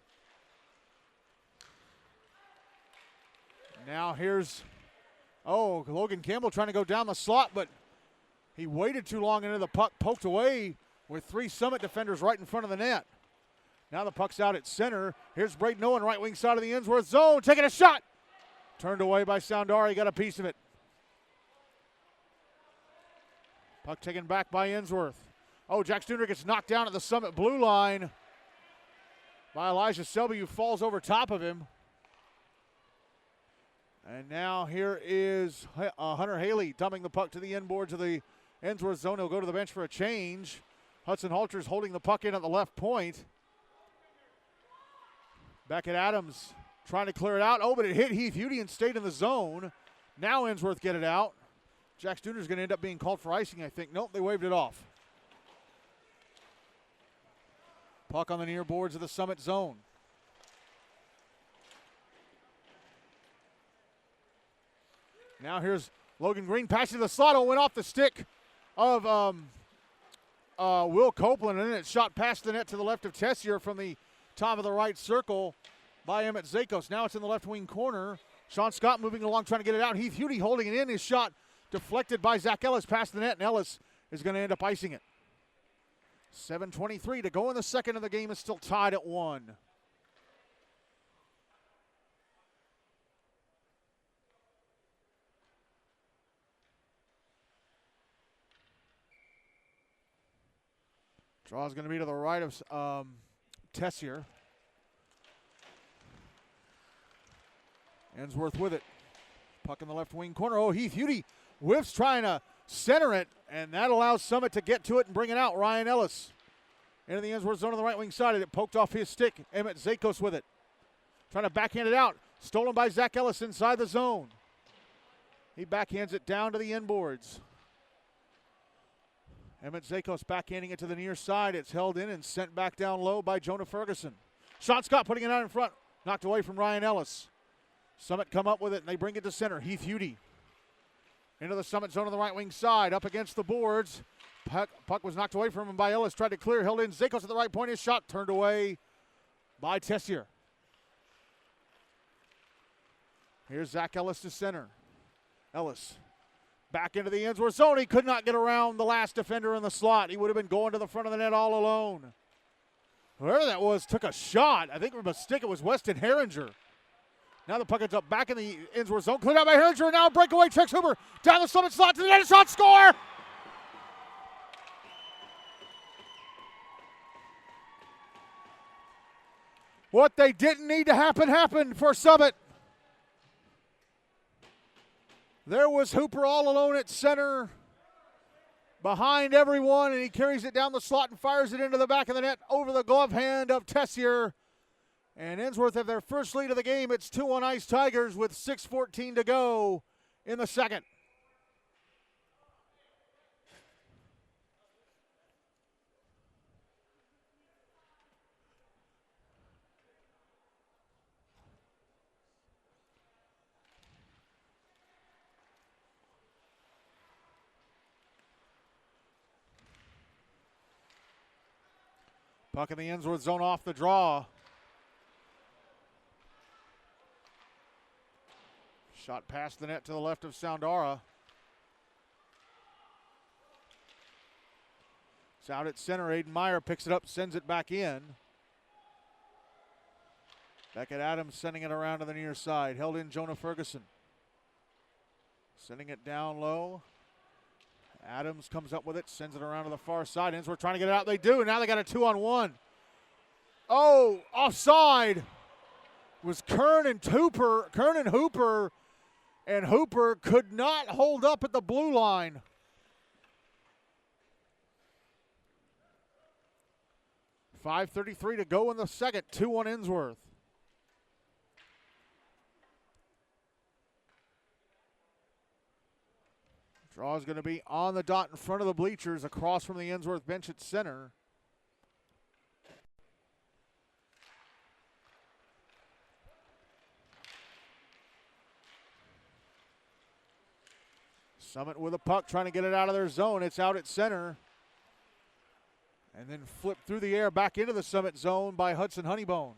Now here's, Logan Campbell trying to go down the slot, but he waited too long into the puck, poked away with three Summit defenders right in front of the net. Now the puck's out at center. Here's Brayden Owen, right wing side of the Ensworth zone, taking a shot. Turned away by Soundara, he got a piece of it. Puck taken back by Ensworth. Jack Stooner gets knocked down at the Summit blue line by Elijah Selby, who falls over top of him. And now here is Hunter Haley dumping the puck to the inboards of the Ensworth zone. He'll go to the bench for a change. Hudson Halter's holding the puck in at the left point. Back at Adams, trying to clear it out. But it hit Heath Hudie and stayed in the zone. Now Ensworth get it out. Jack Stooner's going to end up being called for icing, I think. Nope, they waved it off. Puck on the near boards of the Summit zone. Now here's Logan Green passing the slot. Went off the stick of Will Copeland, and then it shot past the net to the left of Tessier from the top of the right circle by Emmett Zakos. Now it's in the left wing corner. Sean Scott moving along, trying to get it out. Heath Hudie holding it in. His shot deflected by Zach Ellis past the net, and Ellis is going to end up icing it. 7:23 to go in the second, and the game is still tied at 1. Draw is going to be to the right of Tessier. Ensworth with it. Puck in the left wing corner. Heath Hudie whiffs trying to center it, and that allows Summit to get to it and bring it out. Ryan Ellis into the Ensworth zone on the right wing side. It poked off his stick. Emmett Zakos with it. Trying to backhand it out. Stolen by Zach Ellis inside the zone. He backhands it down to the inboards. Emmett Zakos backhanding it to the near side. It's held in and sent back down low by Jonah Ferguson. Sean Scott putting it out in front. Knocked away from Ryan Ellis. Summit come up with it, and they bring it to center. Heath Hudie into the Summit zone on the right wing side. Up against the boards. Puck was knocked away from him by Ellis. Tried to clear, held in. Zakos at the right point. His shot turned away by Tessier. Here's Zach Ellis to center. Ellis back into the Ensworth zone. He could not get around the last defender in the slot. He would have been going to the front of the net all alone. Whoever that was took a shot. I think from a stick it was Weston Herringer. Now the puck is up back in the Ensworth zone. Cleared out by Herringer. And now a breakaway. Trix Hooper down the Summit slot to the net. Shot, score! What they didn't need to happen happened for Summit. There was Hooper all alone at center behind everyone, and he carries it down the slot and fires it into the back of the net over the glove hand of Tessier. And Ensworth have their first lead of the game. It's 2 on ice Tigers with 6:14 to go in the second. Puck in the Ensworth zone off the draw. Shot past the net to the left of Soundara. It's out at center. Aiden Meyer picks it up, sends it back in. Beckett Adams sending it around to the near side. Held in Jonah Ferguson. Sending it down low. Adams comes up with it, sends it around to the far side. Ensworth trying to get it out. They do. Now they got a 2-on-1. Oh, offside was Kern and Hooper. And Hooper could not hold up at the blue line. .5:33 to go in the second. 2-1 Ensworth. Draw is going to be on the dot in front of the bleachers across from the Ensworth bench at center. Summit with a puck, trying to get it out of their zone. It's out at center. And then flipped through the air back into the Summit zone by Hudson Honeybone.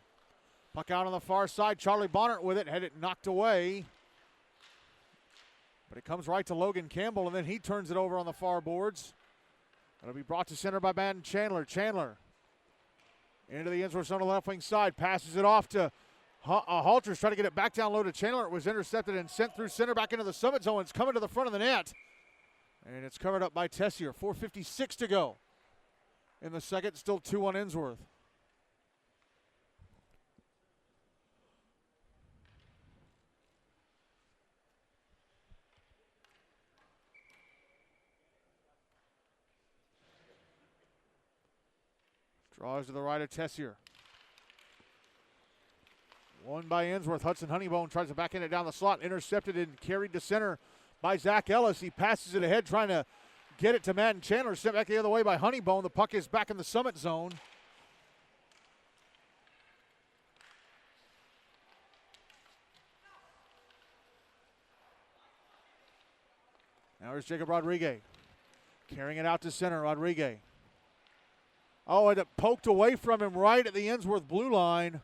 Puck out on the far side. Charlie Bonnert with it, had it knocked away. But it comes right to Logan Campbell, and then he turns it over on the far boards. It'll be brought to center by Madden Chandler. Chandler into the Ensworth zone on the left wing side. Passes it off to Halters, trying to get it back down low to Chandler. It was intercepted and sent through center back into the Summit zone. It's coming to the front of the net. And it's covered up by Tessier. 4:56 to go in the second. Still 2-1 Ensworth. Draws to the right of Tessier. Won by Ensworth. Hudson Honeybone tries to back in it down the slot. Intercepted and carried to center by Zach Ellis. He passes it ahead, trying to get it to Madden Chandler. Sent back the other way by Honeybone. The puck is back in the Summit zone. Now here's Jacob Rodriguez. Carrying it out to center. Rodriguez. Oh, and it poked away from him right at the Ensworth blue line.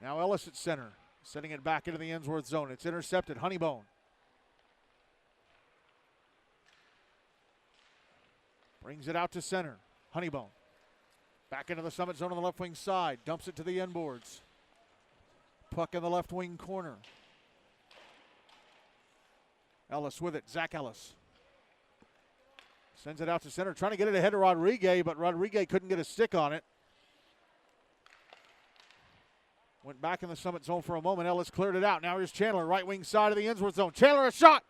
Now Ellis at center, sending it back into the Ensworth zone. It's intercepted. Honeybone. Brings it out to center. Honeybone. Back into the Summit zone on the left wing side. Dumps it to the end boards. Puck in the left wing corner. Ellis with it. Zach Ellis. Sends it out to center. Trying to get it ahead of Rodriguez, but Rodriguez couldn't get a stick on it. Went back in the Summit zone for a moment. Ellis cleared it out. Now here's Chandler, right wing side of the Ensworth zone. Chandler, a shot.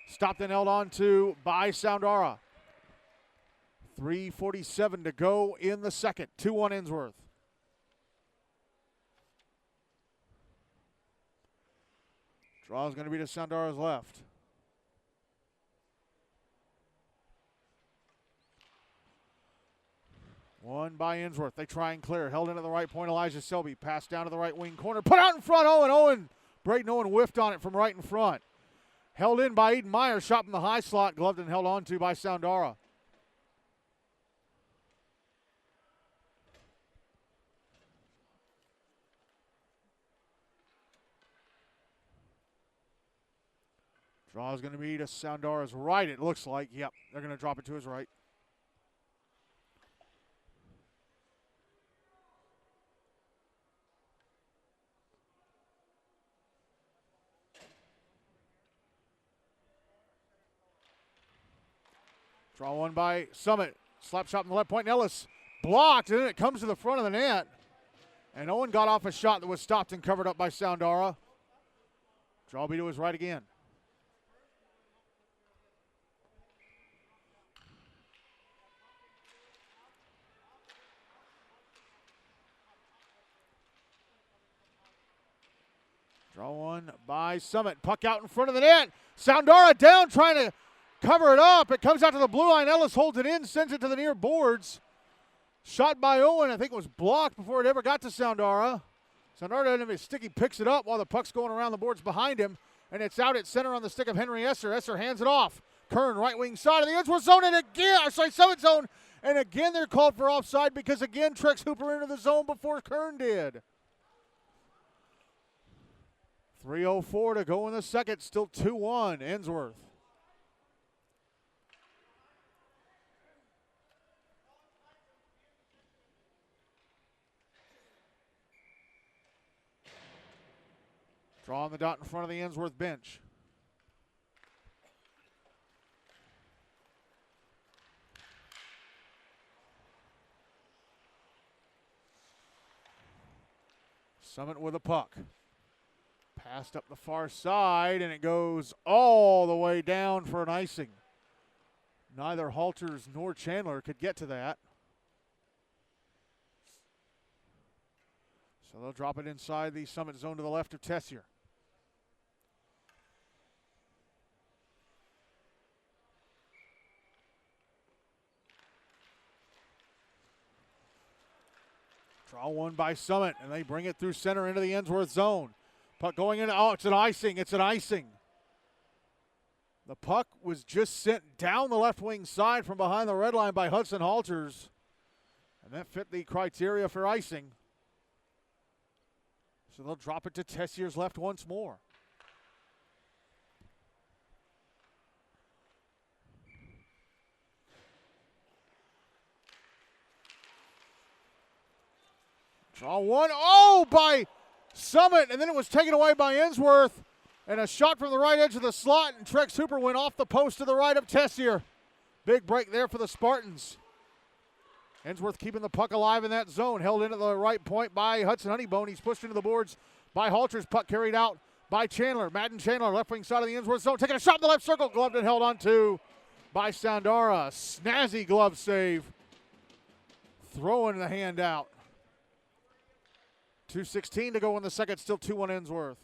Stopped and held on to by Soundara. 3:47 to go in the second. 2-1 Ensworth. Draw is going to be to Soundara's left. Won by Ensworth. They try and clear. Held into the right point. Elijah Selby. Passed down to the right wing corner. Put out in front. Braden Owen whiffed on it from right in front. Held in by Aiden Meyer. Shot in the high slot. Gloved and held on to by Soundara. Draw is going to be to Soundara's right, it looks like. Yep, they're going to drop it to his right. Draw one by Summit. Slap shot in the left point. And Ellis blocked, and then it comes to the front of the net. And Owen got off a shot that was stopped and covered up by Soundara. Draw be to his right again. Draw one by Summit. Puck out in front of the net. Soundara down, trying to cover it up. It comes out to the blue line. Ellis holds it in, sends it to the near boards. Shot by Owen. I think it was blocked before it ever got to Soundara. Soundara doesn't have a stick. He picks it up while the puck's going around the boards behind him. And it's out at center on the stick of Henry Esser. Esser hands it off. Kern, right wing side of the Ensworth zone. And again, Summit zone. And again, they're called for offside because again, Trex Hooper into the zone before Kern did. 3:04 to go in the second. Still 2-1 Ensworth. Draw on the dot in front of the Ensworth bench. Summit with a puck. Passed up the far side, and it goes all the way down for an icing. Neither Halters nor Chandler could get to that. So they'll drop it inside the Summit zone to the left of Tessier. Draw one by Summit, and they bring it through center into the Ensworth zone. Puck going in. Oh, it's an icing. It's an icing. The puck was just sent down the left wing side from behind the red line by Hudson Halters, and that fit the criteria for icing. So they'll drop it to Tessier's left once more. Draw one. Oh, by Summit, and then it was taken away by Ensworth. And a shot from the right edge of the slot, and Trex Hooper went off the post to the right of Tessier. Big break there for the Spartans. Ensworth keeping the puck alive in that zone. Held in at the right point by Hudson Honeybone. He's pushed into the boards by Halters. Puck carried out by Chandler. Madden Chandler, left wing side of the Ensworth zone. Taking a shot in the left circle. Gloved and held on to by Soundara. Snazzy glove save. Throwing the hand out. 2:16 to go in the second. Still 2-1 Ensworth.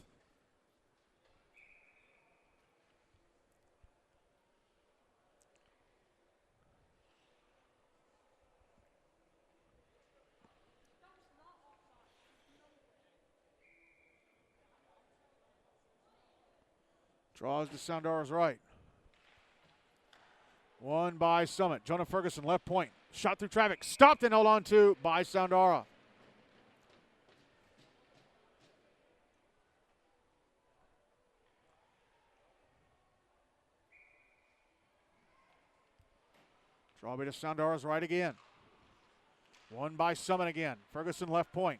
Draws to Soundara's right. One by Summit. Jonah Ferguson, left point. Shot through traffic. Stopped and held on to by Soundara. Draw to Soundara's right again. One by Summit again. Ferguson, left point.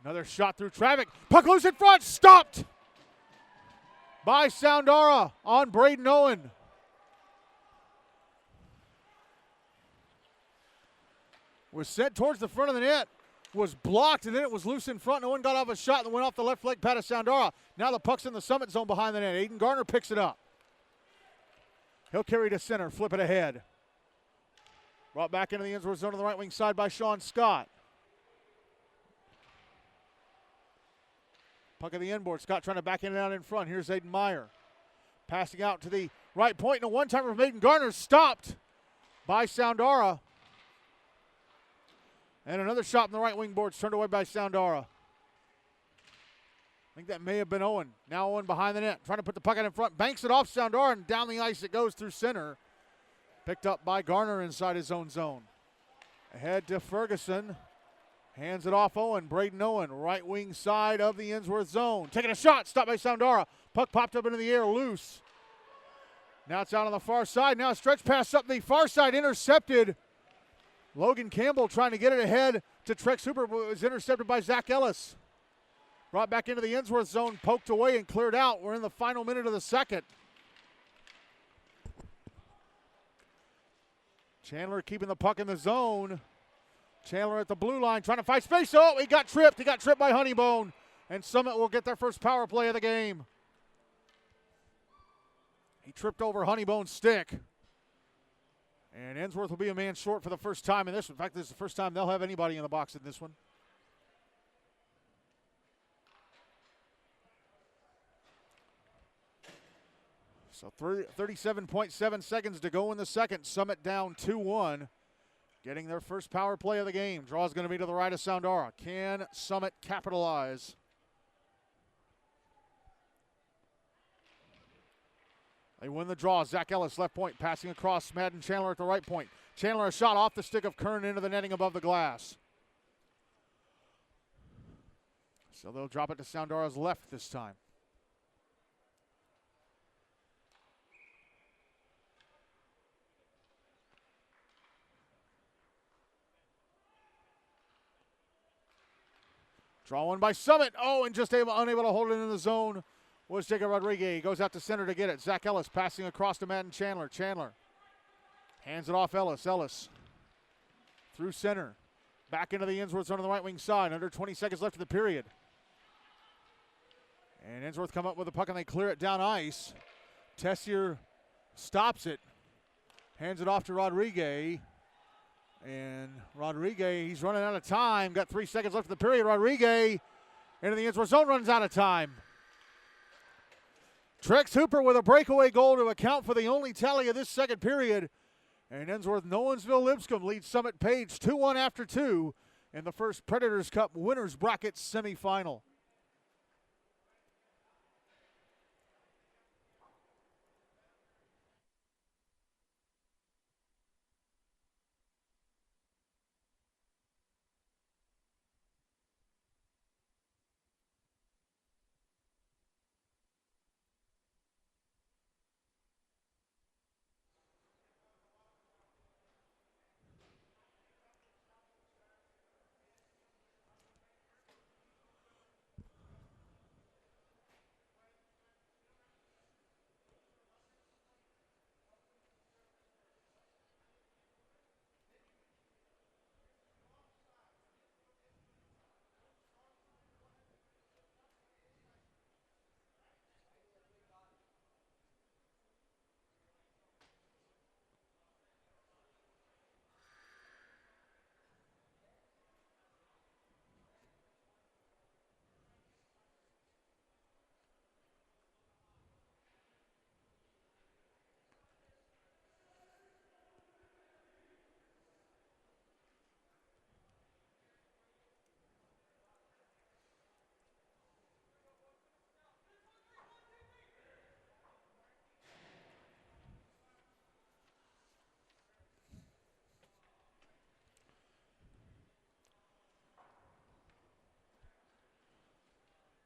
Another shot through traffic. Puck loose in front. Stopped by Soundara on Braden Owen. Was sent towards the front of the net, was blocked, and then it was loose in front. Owen got off a shot and went off the left leg pad of Soundara. Now the puck's in the Summit zone behind the net. Aiden Garner picks it up. He'll carry to center, flip it ahead. Brought back into the Ensworth zone to the right wing side by Sean Scott. Puck at the inboard. Scott trying to back in and out in front. Here's Aiden Meyer. Passing out to the right point. And a one-timer from Aiden Garner stopped by Soundara. And another shot in the right wing boards turned away by Soundara. I think that may have been Owen. Now Owen behind the net. Trying to put the puck out in front. Banks it off Soundara, and down the ice it goes through center. Picked up by Garner inside his own zone. Ahead to Ferguson. Hands it off Owen. Braden Owen, right wing side of the Ensworth zone. Taking a shot, stopped by Soundara. Puck popped up into the air, loose. Now it's out on the far side. Now a stretch pass up the far side, intercepted. Logan Campbell trying to get it ahead to Trex Hooper, but was intercepted by Zach Ellis. Brought back into the Ensworth zone, poked away and cleared out. We're in the final minute of the second. Chandler keeping the puck in the zone. Chandler at the blue line trying to find space. Oh, he got tripped. He got tripped by Honeybone. And Summit will get their first power play of the game. He tripped over Honeybone's stick. And Ensworth will be a man short for the first time in this one. In fact, this is the first time they'll have anybody in the box in this one. So 37.7 seconds to go in the second. Summit down 2-1. Getting their first power play of the game. Draw is going to be to the right of Soundara. Can Summit capitalize? They win the draw. Zach Ellis, left point, passing across Madden Chandler at the right point. Chandler, a shot off the stick of Kern into the netting above the glass. So they'll drop it to Soundara's left this time. Draw one by Summit. Oh, and just unable to hold it in the zone was Jacob Rodriguez. He goes out to center to get it. Zach Ellis passing across to Madden Chandler. Chandler hands it off Ellis. Ellis through center. Back into the Ensworth zone on the right wing side. Under 20 seconds left in the period. And Ensworth come up with the puck and they clear it down ice. Tessier stops it. Hands it off to Rodriguez. And Rodriguez, he's running out of time. Got 3 seconds left in the period. Rodriguez into the Ensworth zone, runs out of time. Trex Hooper with a breakaway goal to account for the only tally of this second period. And Ensworth-Nolensville-Lipscomb leads Summit Page 2-1 after 2 in the first Predators Cup Winners Bracket semifinal.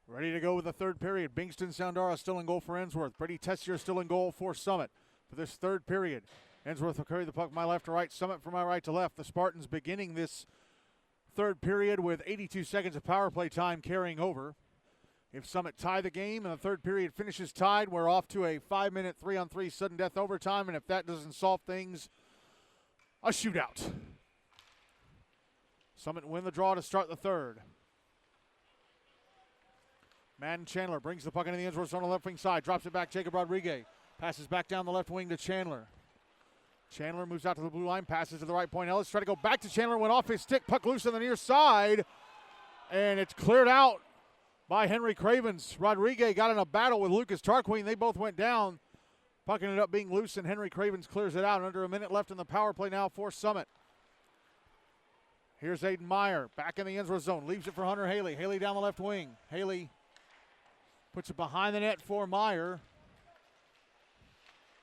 Ready to go with the third period. Bingston Soundara still in goal for Ensworth. Brady Tessier still in goal for Summit for this third period. Ensworth will carry the puck from my left to right, Summit from my right to left. The Spartans beginning this third period with 82 seconds of power play time carrying over. If Summit tie the game and the third period finishes tied, we're off to a 5-minute 3-on-3 sudden death overtime, and if that doesn't solve things, a shootout. Summit win the draw to start the third. Madden Chandler brings the puck into the Ensworth zone on the left wing side. Drops it back, Jacob Rodriguez. Passes back down the left wing to Chandler. Chandler moves out to the blue line, passes to the right point. Ellis try to go back to Chandler, went off his stick, puck loose on the near side. And it's cleared out by Henry Cravens. Rodriguez got in a battle with Lucas Tarquin. They both went down. Puck ended up being loose, and Henry Cravens clears it out. Under a minute left in the power play now for Summit. Here's Aiden Meyer back in the Ensworth zone. Leaves it for Hunter Haley. Haley down the left wing. Haley puts it behind the net for Meyer.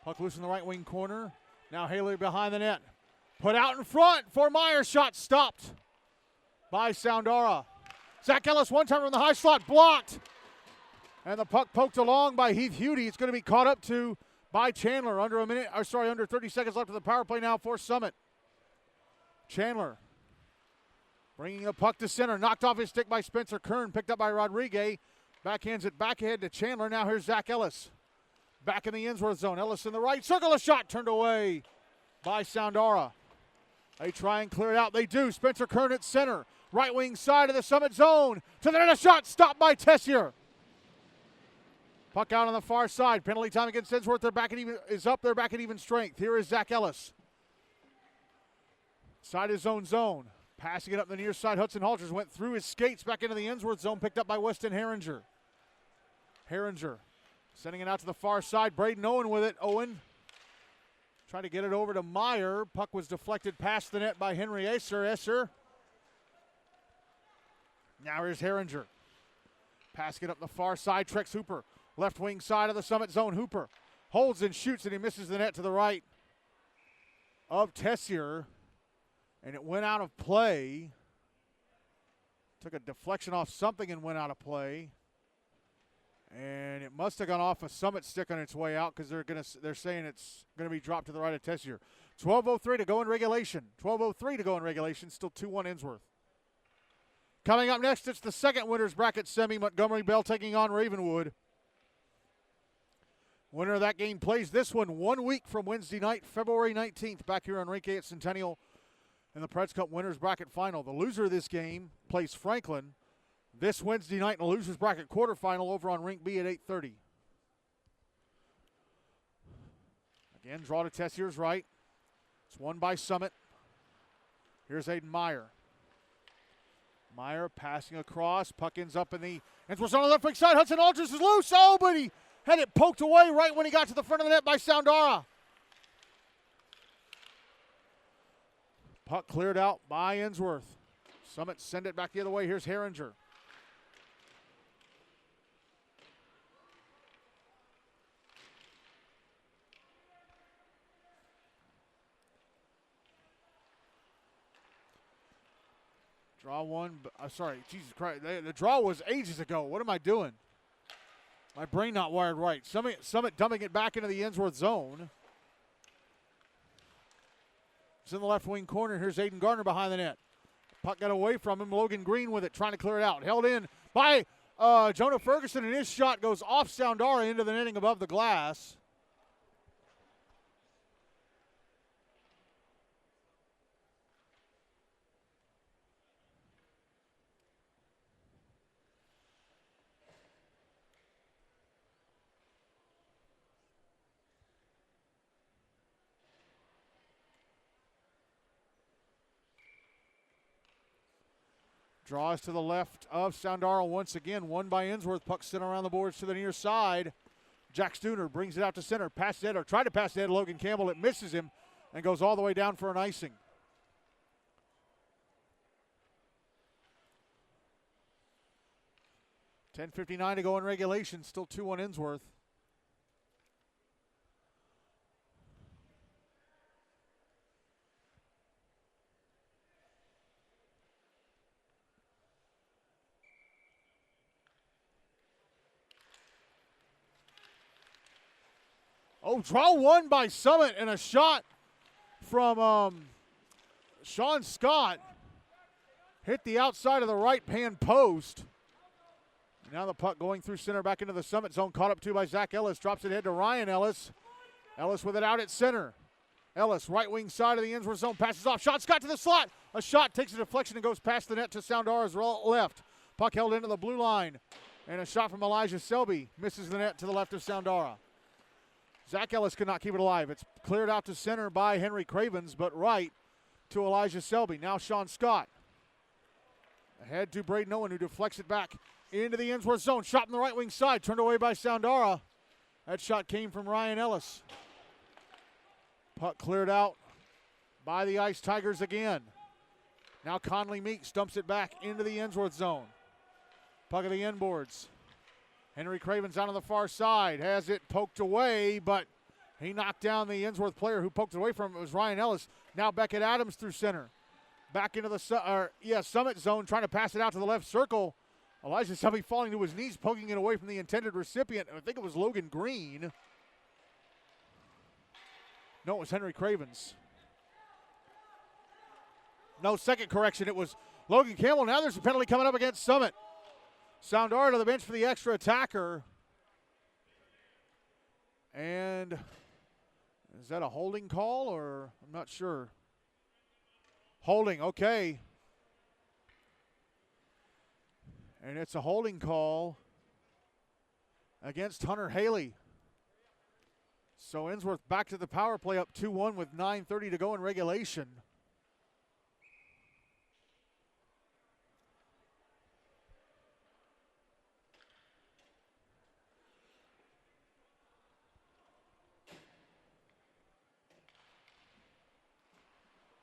Puck loose in the right wing corner. Now Haley behind the net. Put out in front for Meyer. Shot stopped by Soundara. Zach Ellis one-timer in the high slot. Blocked. And the puck poked along by Heath Hudie. It's going to be caught up to by Chandler. Under 30 seconds left of the power play now for Summit. Chandler bringing the puck to center. Knocked off his stick by Spencer Kern. Picked up by Rodriguez. Backhands it back ahead to Chandler. Now here's Zach Ellis. Back in the Ensworth zone. Ellis in the right circle. A shot turned away by Soundara. They try and clear it out. They do. Spencer Kern at center. Right wing side of the Summit zone. To the net, a shot stopped by Tessier. Puck out on the far side. Penalty time against Ensworth. They're back at even strength. Here is Zach Ellis. Side of zone. Passing it up the near side. Hudson Halters went through his skates back into the Ensworth zone. Picked up by Weston Herringer. Herringer sending it out to the far side. Braden Owen with it. Owen trying to get it over to Meyer. Puck was deflected past the net by Henry Esser. Now here's Herringer. Passing it up the far side. Trex Hooper. Left wing side of the Summit zone. Hooper holds and shoots, and he misses the net to the right of Tessier. And it went out of play. Took a deflection off something and went out of play. And it must have gone off a Summit stick on its way out because they're saying it's going to be dropped to the right of Tessier. 12:03 to go in regulation. Still 2-1 Ensworth. Coming up next, it's the second winners bracket semi. Montgomery Bell taking on Ravenwood. Winner of that game plays this one 1 week from Wednesday night, February 19th, back here on Rinke at Centennial in the Preds Cup winners bracket final. The loser of this game plays Franklin this Wednesday night in the losers bracket quarterfinal over on Rink B at 8:30. Again, draw to Tessier's right. It's won by Summit. Here's Aiden Meyer. Meyer passing across. Puck ends up in the Ensworth on the left wing side. Hudson Aldridge is loose. Oh, but he had it poked away right when he got to the front of the net by Soundara. Puck cleared out by Ensworth. Summit send it back the other way. Here's Herringer. Draw one, sorry, Jesus Christ. The draw was ages ago. What am I doing? My brain not wired right. Summit dumping it back into the Ensworth zone. It's in the left wing corner. Here's Aiden Garner behind the net. Puck got away from him. Logan Green with it, trying to clear it out. Held in by Jonah Ferguson, and his shot goes off Soundara into the netting above the glass. Draws to the left of Soundara once again. Won by Ensworth. Puck sent around the boards to the near side. Jack Stooner brings it out to center. Passes it, or tried to pass it to Logan Campbell. It misses him and goes all the way down for an icing. $10:59 to go in regulation. Still 2-1 Ensworth. Oh, draw one by Summit and a shot from Sean Scott. Hit the outside of the right-hand post. Now the puck going through center back into the Summit zone. Caught up to by Zach Ellis. Drops it ahead to Ryan Ellis. Ellis with it out at center. Ellis, right wing side of the Ensworth zone. Passes off. Sean Scott to the slot. A shot takes a deflection and goes past the net to Soundara's left. Puck held into the blue line. And a shot from Elijah Selby. Misses the net to the left of Soundara. Zach Ellis could not keep it alive. It's cleared out to center by Henry Cravens, but right to Elijah Selby. Now Sean Scott. Ahead to Braden Owen, who deflects it back into the Ensworth zone. Shot from the right wing side, turned away by Soundara. That shot came from Ryan Ellis. Puck cleared out by the Ice Tigers again. Now Conley Meeks dumps it back into the Ensworth zone. Puck at the end boards. Henry Cravens out on the far side. Has it poked away, but he knocked down the Ensworth player who poked it away from him. It was Ryan Ellis. Now Beckett Adams through center. Back into the Summit zone, trying to pass it out to the left circle. Elijah Selby falling to his knees, poking it away from the intended recipient. I think it was Logan Green. No, it was Henry Cravens. No, second correction. It was Logan Campbell. Now there's a penalty coming up against Summit. Soundara to the bench for the extra attacker. And is that a holding call, or I'm not sure. Holding, okay. And it's a holding call against Hunter Haley. So Ensworth back to the power play, up 2-1 with 9:30 to go in regulation.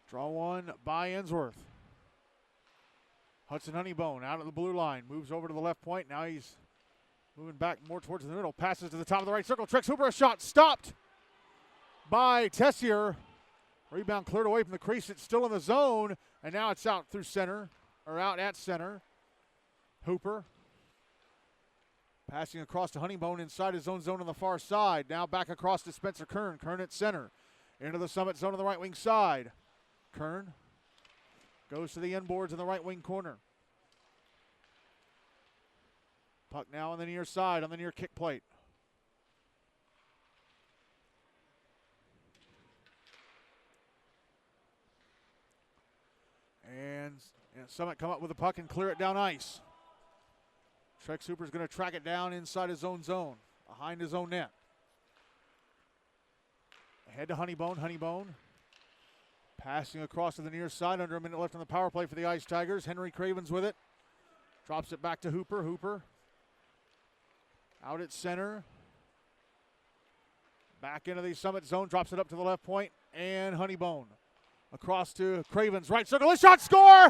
Draw one by Ensworth. Hudson Honeybone out of the blue line. Moves over to the left point. Now he's moving back more towards the middle. Passes to the top of the right circle. Tricks Hooper. A shot stopped by Tessier. Rebound cleared away from the crease. It's still in the zone. And now it's out through center. Or out at center. Hooper. Passing across to Honeybone inside his own zone on the far side. Now back across to Spencer Kern. Kern at center. Into the Summit zone on the right wing side. Kern goes to the end boards in the right wing corner. Puck now on the near side, on the near kick plate. And Summit come up with the puck and clear it down ice. Trex Hooper's going to track it down inside his own zone, behind his own net. Ahead to Honeybone. Passing across to the near side, under a minute left on the power play for the Ice Tigers. Henry Cravens with it. Drops it back to Hooper. Hooper out at center. Back into the Summit zone, drops it up to the left point, and Honeybone. Across to Cravens, right circle, a shot, score!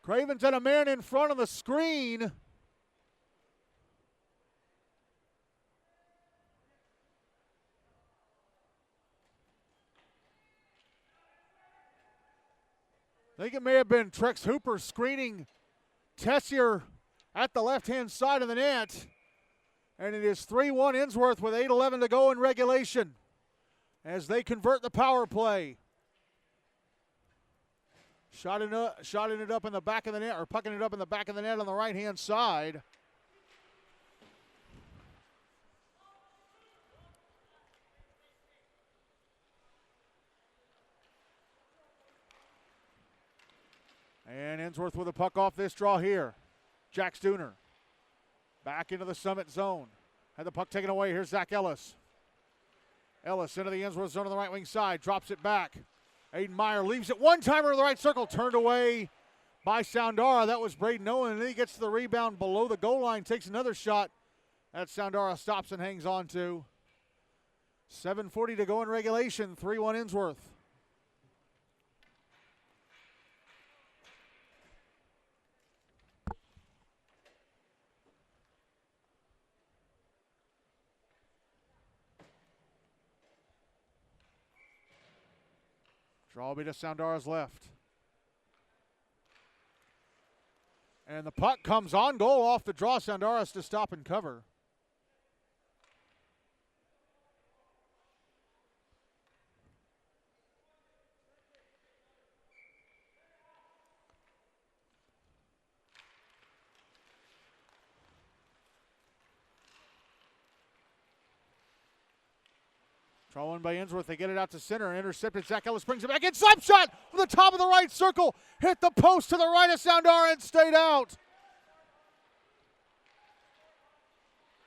Cravens had a man in front of the screen. I think it may have been Trex Hooper screening Tessier at the left-hand side of the net. And it is 3-1 Ensworth with 8:11 to go in regulation as they convert the power play. Shotting it up in the back of the net, or pucking it up in the back of the net on the right-hand side. And Ensworth with a puck off this draw here. Jack Stooner back into the Summit zone. Had the puck taken away. Here's Zach Ellis. Ellis into the Ensworth zone on the right wing side. Drops it back. Aiden Meyer leaves it one-timer in the right circle. Turned away by Soundara. That was Braden Owen. And then he gets to the rebound below the goal line. Takes another shot that Soundara stops and hangs on to. 7:40 to go in regulation. 3-1 Ensworth. Draw will be to Soundara's left. And the puck comes on goal off the draw. Soundara has to stop and cover. Draw one by Ensworth. They get it out to center. Intercepted. Zach Ellis brings it back in. Slap shot from the top of the right circle. Hit the post to the right of Soundara and stayed out.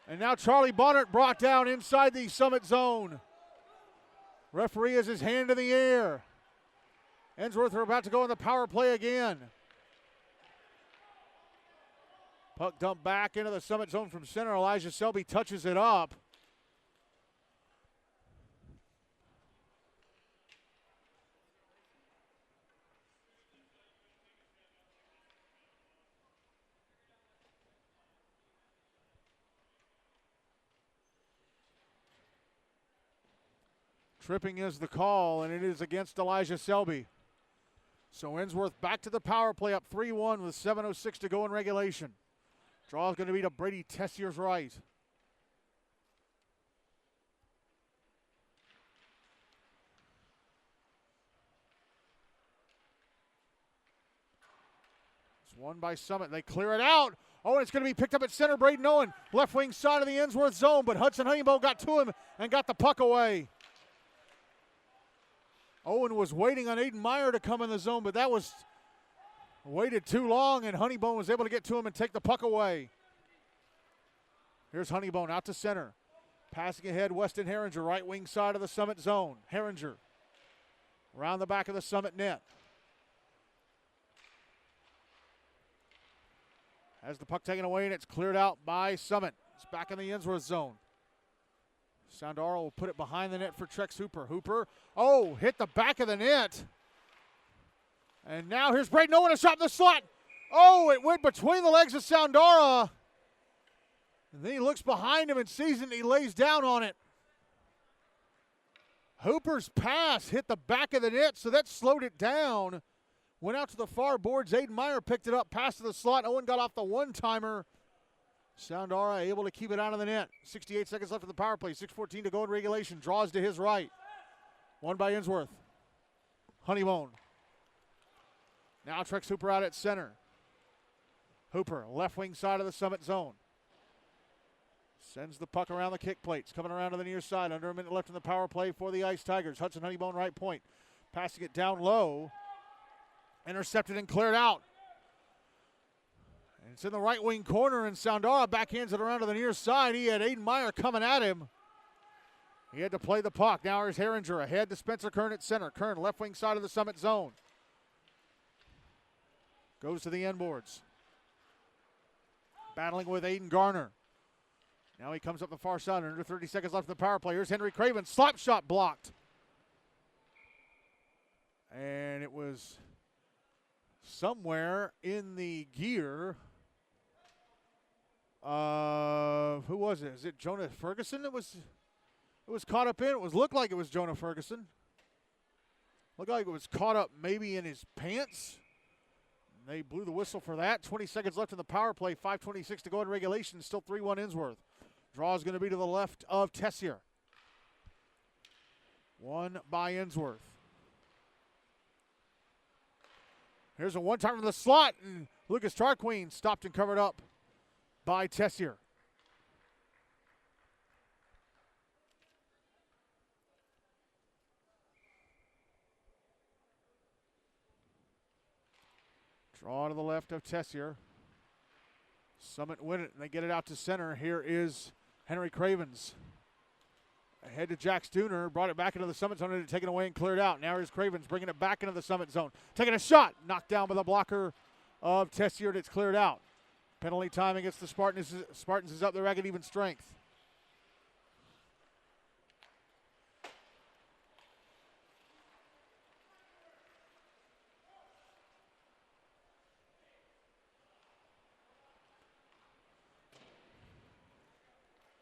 And now Charlie Bonnet brought down inside the Summit zone. Referee has his hand in the air. Ensworth are about to go in the power play again. Puck dumped back into the Summit zone from center. Elijah Selby touches it up. Tripping is the call, and it is against Elijah Selby. So Ensworth back to the power play, up 3-1 with 7:06 to go in regulation. Draw is going to be to Brady Tessier's right. It's won by Summit. They clear it out. Oh, and it's going to be picked up at center. Braden Owen, left wing side of the Ensworth zone, but Hudson Honeybone got to him and got the puck away. Owen was waiting on Aiden Meyer to come in the zone, but that was waited too long, and Honeybone was able to get to him and take the puck away. Here's Honeybone out to center. Passing ahead, Weston Herringer, right wing side of the Summit zone. Herringer around the back of the Summit net. Has the puck taken away, and it's cleared out by Summit. It's back in the Ensworth zone. Soundara will put it behind the net for Trex Hooper. Hooper, oh, hit the back of the net. And now here's Braden Owen, a shot in the slot. Oh, it went between the legs of Soundara. And then he looks behind him and sees it, and he lays down on it. Hooper's pass hit the back of the net, so that slowed it down. Went out to the far boards. Aiden Meyer picked it up, passed to the slot. Owen got off the one-timer. Soundara able to keep it out of the net. 68 seconds left of the power play. 6:14 to go in regulation. Draws to his right. One by Ensworth. Honeybone. Now tricks Hooper out at center. Hooper, left wing side of the Summit zone. Sends the puck around the kick plates. Coming around to the near side. Under a minute left in the power play for the Ice Tigers. Hudson Honeybone right point. Passing it down low. Intercepted and cleared out. And it's in the right wing corner, and Soundara backhands it around to the near side. He had Aiden Meyer coming at him. He had to play the puck. Now here's Herringer ahead to Spencer Kern at center. Kern, left wing side of the Summit zone. Goes to the end boards. Battling with Aiden Garner. Now he comes up the far side. Under 30 seconds left in the power play. Here's Henry Craven. Slap shot blocked. And it was somewhere in the gear of, who was it? Is it Jonah Ferguson? It was caught up in. It looked like it was Jonah Ferguson. Looked like it was caught up maybe in his pants. They blew the whistle for that. 20 seconds left in the power play. 5:26 to go in regulation. Still 3-1 Ensworth. Draw is going to be to the left of Tessier. One by Ensworth. Here's a one-time from the slot, and Lucas Tarquin stopped and covered up by Tessier. Draw to the left of Tessier. Summit win it, and they get it out to center. Here is Henry Cravens. Ahead to Jack Stooner, brought it back into the Summit zone, and taken away and cleared out. Now here's Cravens bringing it back into the Summit zone. Taking a shot, knocked down by the blocker of Tessier, and it's cleared out. Penalty time against the Spartans. Spartans is up their ragged even strength.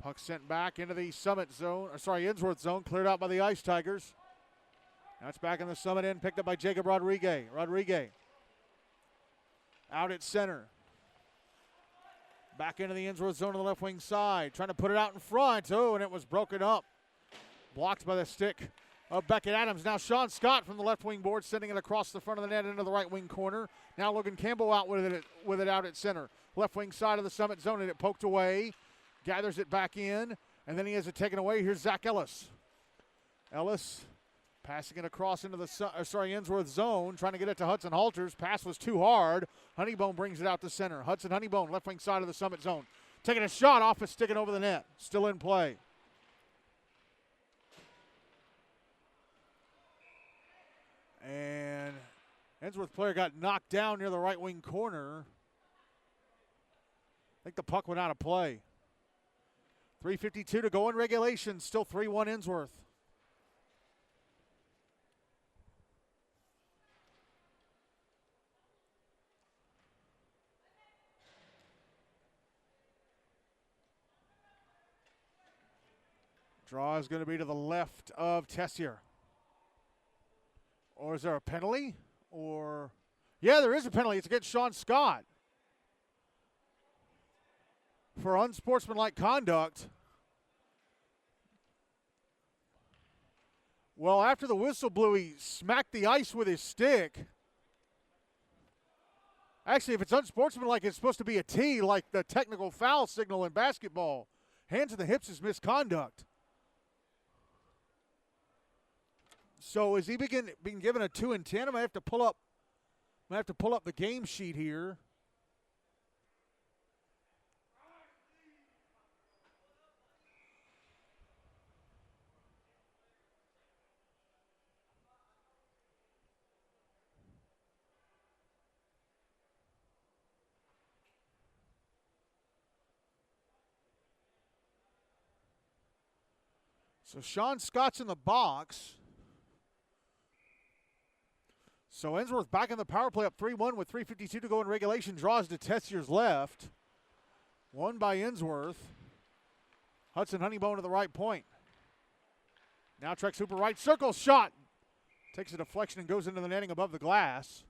Puck sent back into the Summit zone, Ensworth zone, cleared out by the Ice Tigers. Now it's back in the Summit end, picked up by Jacob Rodriguez. Rodriguez out at center. Back into the Ensworth zone on the left wing side, trying to put it out in front. Oh, and it was broken up. Blocked by the stick of Beckett Adams. Now Sean Scott from the left wing board, sending it across the front of the net into the right wing corner. Now Logan Campbell out with it out at center. Left wing side of the Summit zone, and it poked away. Gathers it back in, and then he has it taken away. Here's Zach Ellis. Ellis passing it across into the Ensworth zone, trying to get it to Hudson Halters. Pass was too hard. Honeybone brings it out to center. Hudson Honeybone, left wing side of the Summit zone. Taking a shot off, it's sticking over the net. Still in play. And Ensworth player got knocked down near the right wing corner. I think the puck went out of play. 3:52 to go in regulation. Still 3-1 Ensworth. Draw is going to be to the left of Tessier. Or is there a penalty? Or, yeah, there is a penalty. It's against Sean Scott for unsportsmanlike conduct. Well, after the whistle blew, he smacked the ice with his stick. Actually, if it's unsportsmanlike, it's supposed to be a T, like the technical foul signal in basketball. Hands to the hips is misconduct. So is he being given a 2 and 10? I'm gonna have to pull up the game sheet here. So Sean Scott's in the box. So Ensworth back in the power play up 3-1 with 3:52 to go in regulation. Draws to Tessier's left. One by Ensworth. Hudson Honeybone to the right point. Now Trex Hooper right circle shot. Takes a deflection and goes into the netting above the glass.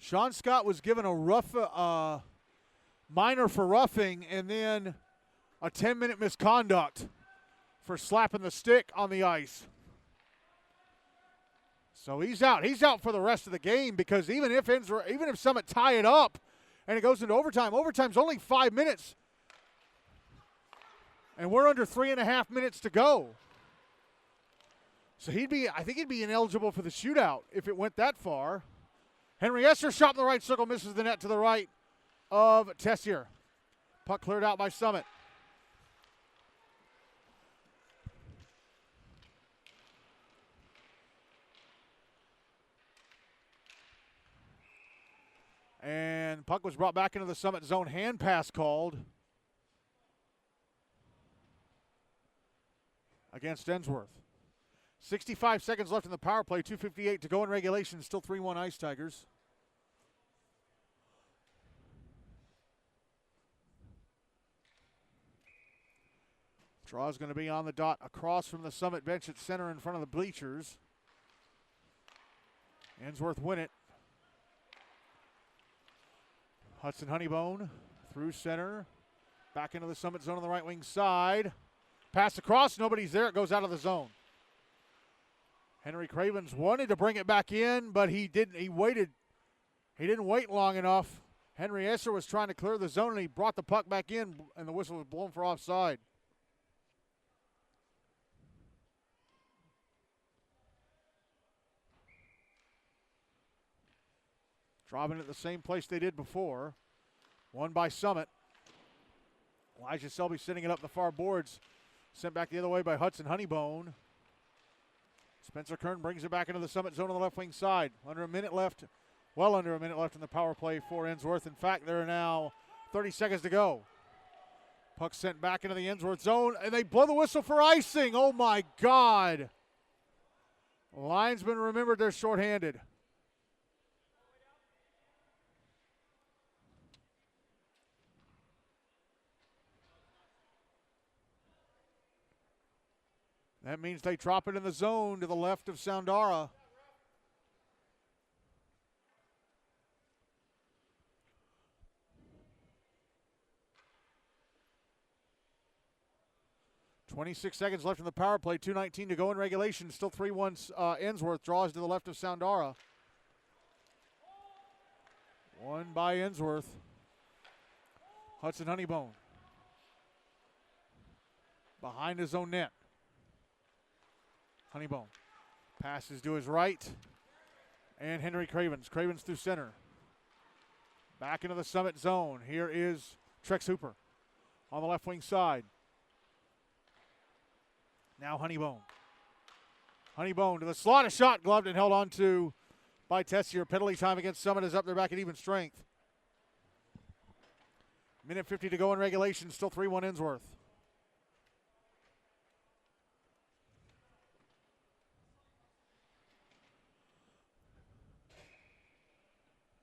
Sean Scott was given a minor for roughing and then a 10-minute misconduct for slapping the stick on the ice. So he's out. He's out for the rest of the game because even if Summit tie it up and it goes into overtime, overtime's only 5 minutes. And we're under 3.5 minutes to go. So I think he'd be ineligible for the shootout if it went that far. Henry Esser shot in the right circle, misses the net to the right of Tessier. Puck cleared out by Summit. And puck was brought back into the Summit zone. Hand pass called against Ensworth. 65 seconds left in the power play. 2:58 to go in regulation. Still 3-1 Ice Tigers. Draw is going to be on the dot across from the Summit bench at center in front of the bleachers. Ensworth win it. Hudson Honeybone through center. Back into the Summit zone on the right wing side. Pass across. Nobody's there. It goes out of the zone. Henry Cravens wanted to bring it back in, but he didn't. He waited. He didn't wait long enough. Henry Esser was trying to clear the zone, and he brought the puck back in, and the whistle was blown for offside. Driving at the same place they did before. Won by Summit. Elijah Selby sending it up the far boards. Sent back the other way by Hudson Honeybone. Spencer Kern brings it back into the Summit zone on the left wing side. Under a minute left. Well under a minute left in the power play for Ensworth. In fact, there are now 30 seconds to go. Puck sent back into the Ensworth zone, and they blow the whistle for icing. Oh, my God. Linesmen remembered they're shorthanded. That means they drop it in the zone to the left of Soundara. .26 seconds left in the power play. 2:19 to go in regulation. Still 3-1 Ensworth. Draws to the left of Soundara. Won by Ensworth. Hudson Honeybone. Behind his own net. Honeybone passes to his right, and Henry Cravens. Cravens through center. Back into the Summit zone. Here is Trex Hooper on the left wing side. Now Honeybone. Honeybone to the slot. A shot gloved and held on to by Tessier. Penalty time against Summit is up. They're back at even strength. Minute 50 to go in regulation. Still 3-1 Ensworth.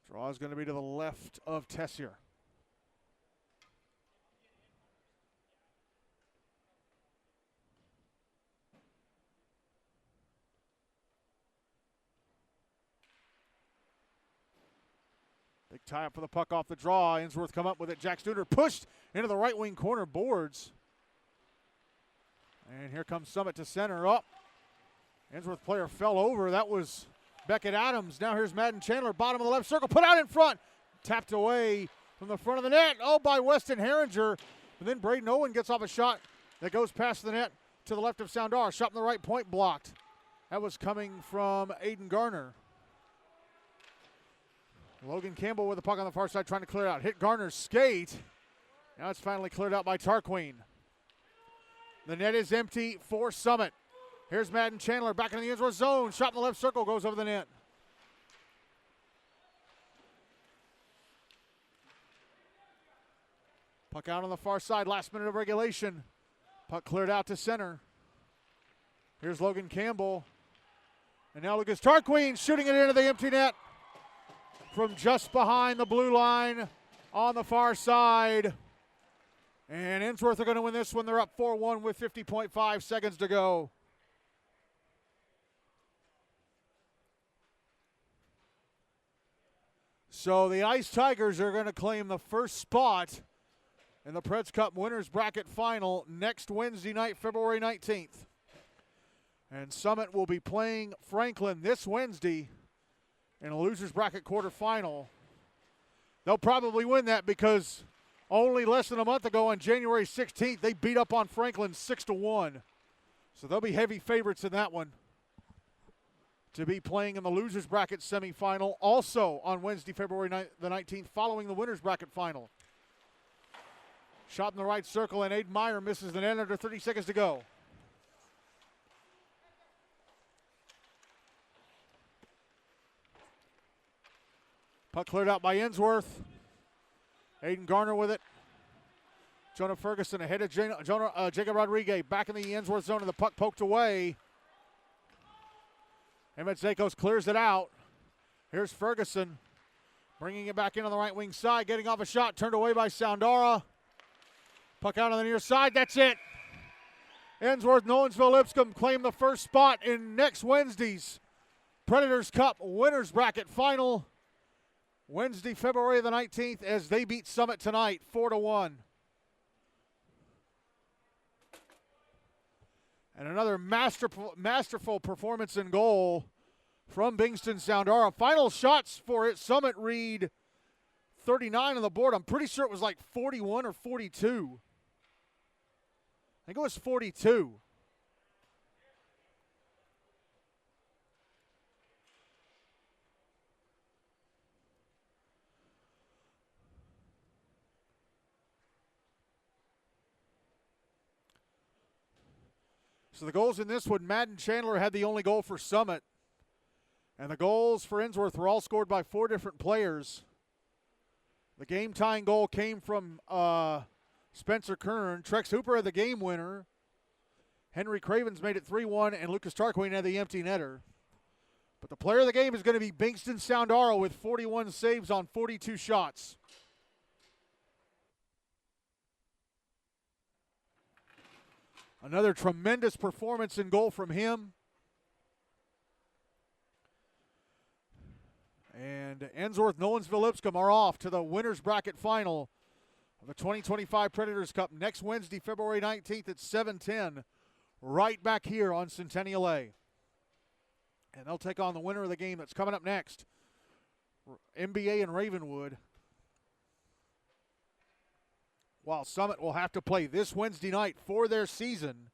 Draw is going to be to the left of Tessier. Big tie up for the puck off the draw. Ensworth come up with it. Jack Studer pushed into the right wing corner boards. And here comes Summit to center. Up. Ensworth player fell over. That was Beckett Adams. Now here's Madden Chandler, bottom of the left circle, put out in front. Tapped away from the front of the net. Oh, by Weston Herringer. And then Braden Owen gets off a shot that goes past the net to the left of Soundara. Shot in the right point blocked. That was coming from Aiden Garner. Logan Campbell with the puck on the far side trying to clear out. Hit Garner's skate. Now it's finally cleared out by Tarquin. The net is empty for Summit. Here's Madden Chandler back in the Ensworth zone. Shot in the left circle, goes over the net. Puck out on the far side, last minute of regulation. Puck cleared out to center. Here's Logan Campbell. And now Lucas Tarquin shooting it into the empty net from just behind the blue line on the far side. And Ensworth are going to win this one. They're up 4-1 with 50.5 seconds to go. So the Ice Tigers are going to claim the first spot in the Preds Cup Winners Bracket Final next Wednesday night, February 19th. And Summit will be playing Franklin this Wednesday in a Losers Bracket quarterfinal. They'll probably win that because only less than a month ago on January 16th, they beat up on Franklin 6-1. So they'll be heavy favorites in that one to be playing in the Losers Bracket semifinal also on Wednesday, February the 19th, following the Winners Bracket final. Shot in the right circle, and Aiden Meyer misses the net under 30 seconds to go. Puck cleared out by Ensworth. Aiden Garner with it. Jonah Ferguson ahead of Jacob Rodriguez. Back in the Ensworth zone, and the puck poked away. Emmett Zakos clears it out. Here's Ferguson bringing it back in on the right wing side. Getting off a shot, turned away by Soundara. Puck out on the near side. That's it. Ensworth-Nolensville-Lipscomb claim the first spot in next Wednesday's Predators Cup Winners Bracket Final. Wednesday, February the 19th, as they beat Summit tonight, 4-1. And another masterful performance in goal from Bingston Soundara. Final shots for it. Summit read 39 on the board. I'm pretty sure it was like 41 or 42. I think it was 42. So the goals in this one, Madden Chandler had the only goal for Summit. And the goals for Ensworth were all scored by 4 different players. The game-tying goal came from Spencer Kern. Trex Hooper had the game winner. Henry Cravens made it 3-1, and Lucas Tarquin had the empty netter. But the player of the game is going to be Bingston Soundara with 41 saves on 42 shots. Another tremendous performance in goal from him. And Ensworth-Nolensville-Lipscomb are off to the Winners Bracket Final of the 2025 Predators Cup next Wednesday, February 19th at 7:10, right back here on Centennial A. And they'll take on the winner of the game that's coming up next, MBA and Ravenwood. While Summit will have to play this Wednesday night for their season.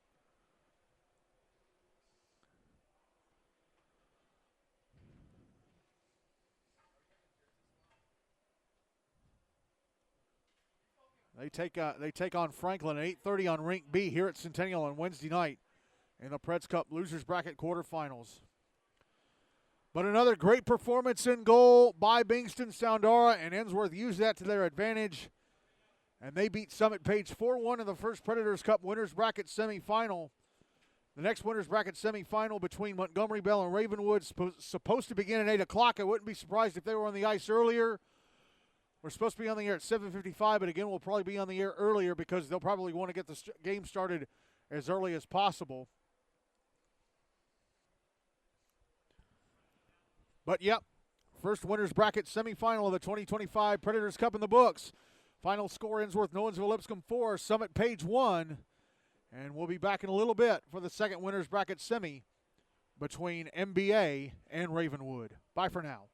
They take on Franklin at 8:30 on Rink B here at Centennial on Wednesday night in the Preds Cup Losers Bracket quarterfinals. But another great performance in goal by Bingston Soundara, and Ensworth used that to their advantage. And they beat Summit Page 4-1 in the first Predators Cup Winners Bracket semifinal. The next Winners Bracket semifinal between Montgomery Bell and Ravenwood is supposed to begin at 8 o'clock. I wouldn't be surprised if they were on the ice earlier. We're supposed to be on the air at 7:55, but again, we'll probably be on the air earlier because they'll probably want to get the game started as early as possible. But, yep, first Winners Bracket semifinal of the 2025 Predators Cup in the books. Final score, Ensworth-Nolensville-Lipscomb 4, Summit Page 1. And we'll be back in a little bit for the second Winners Bracket semi between MBA and Ravenwood. Bye for now.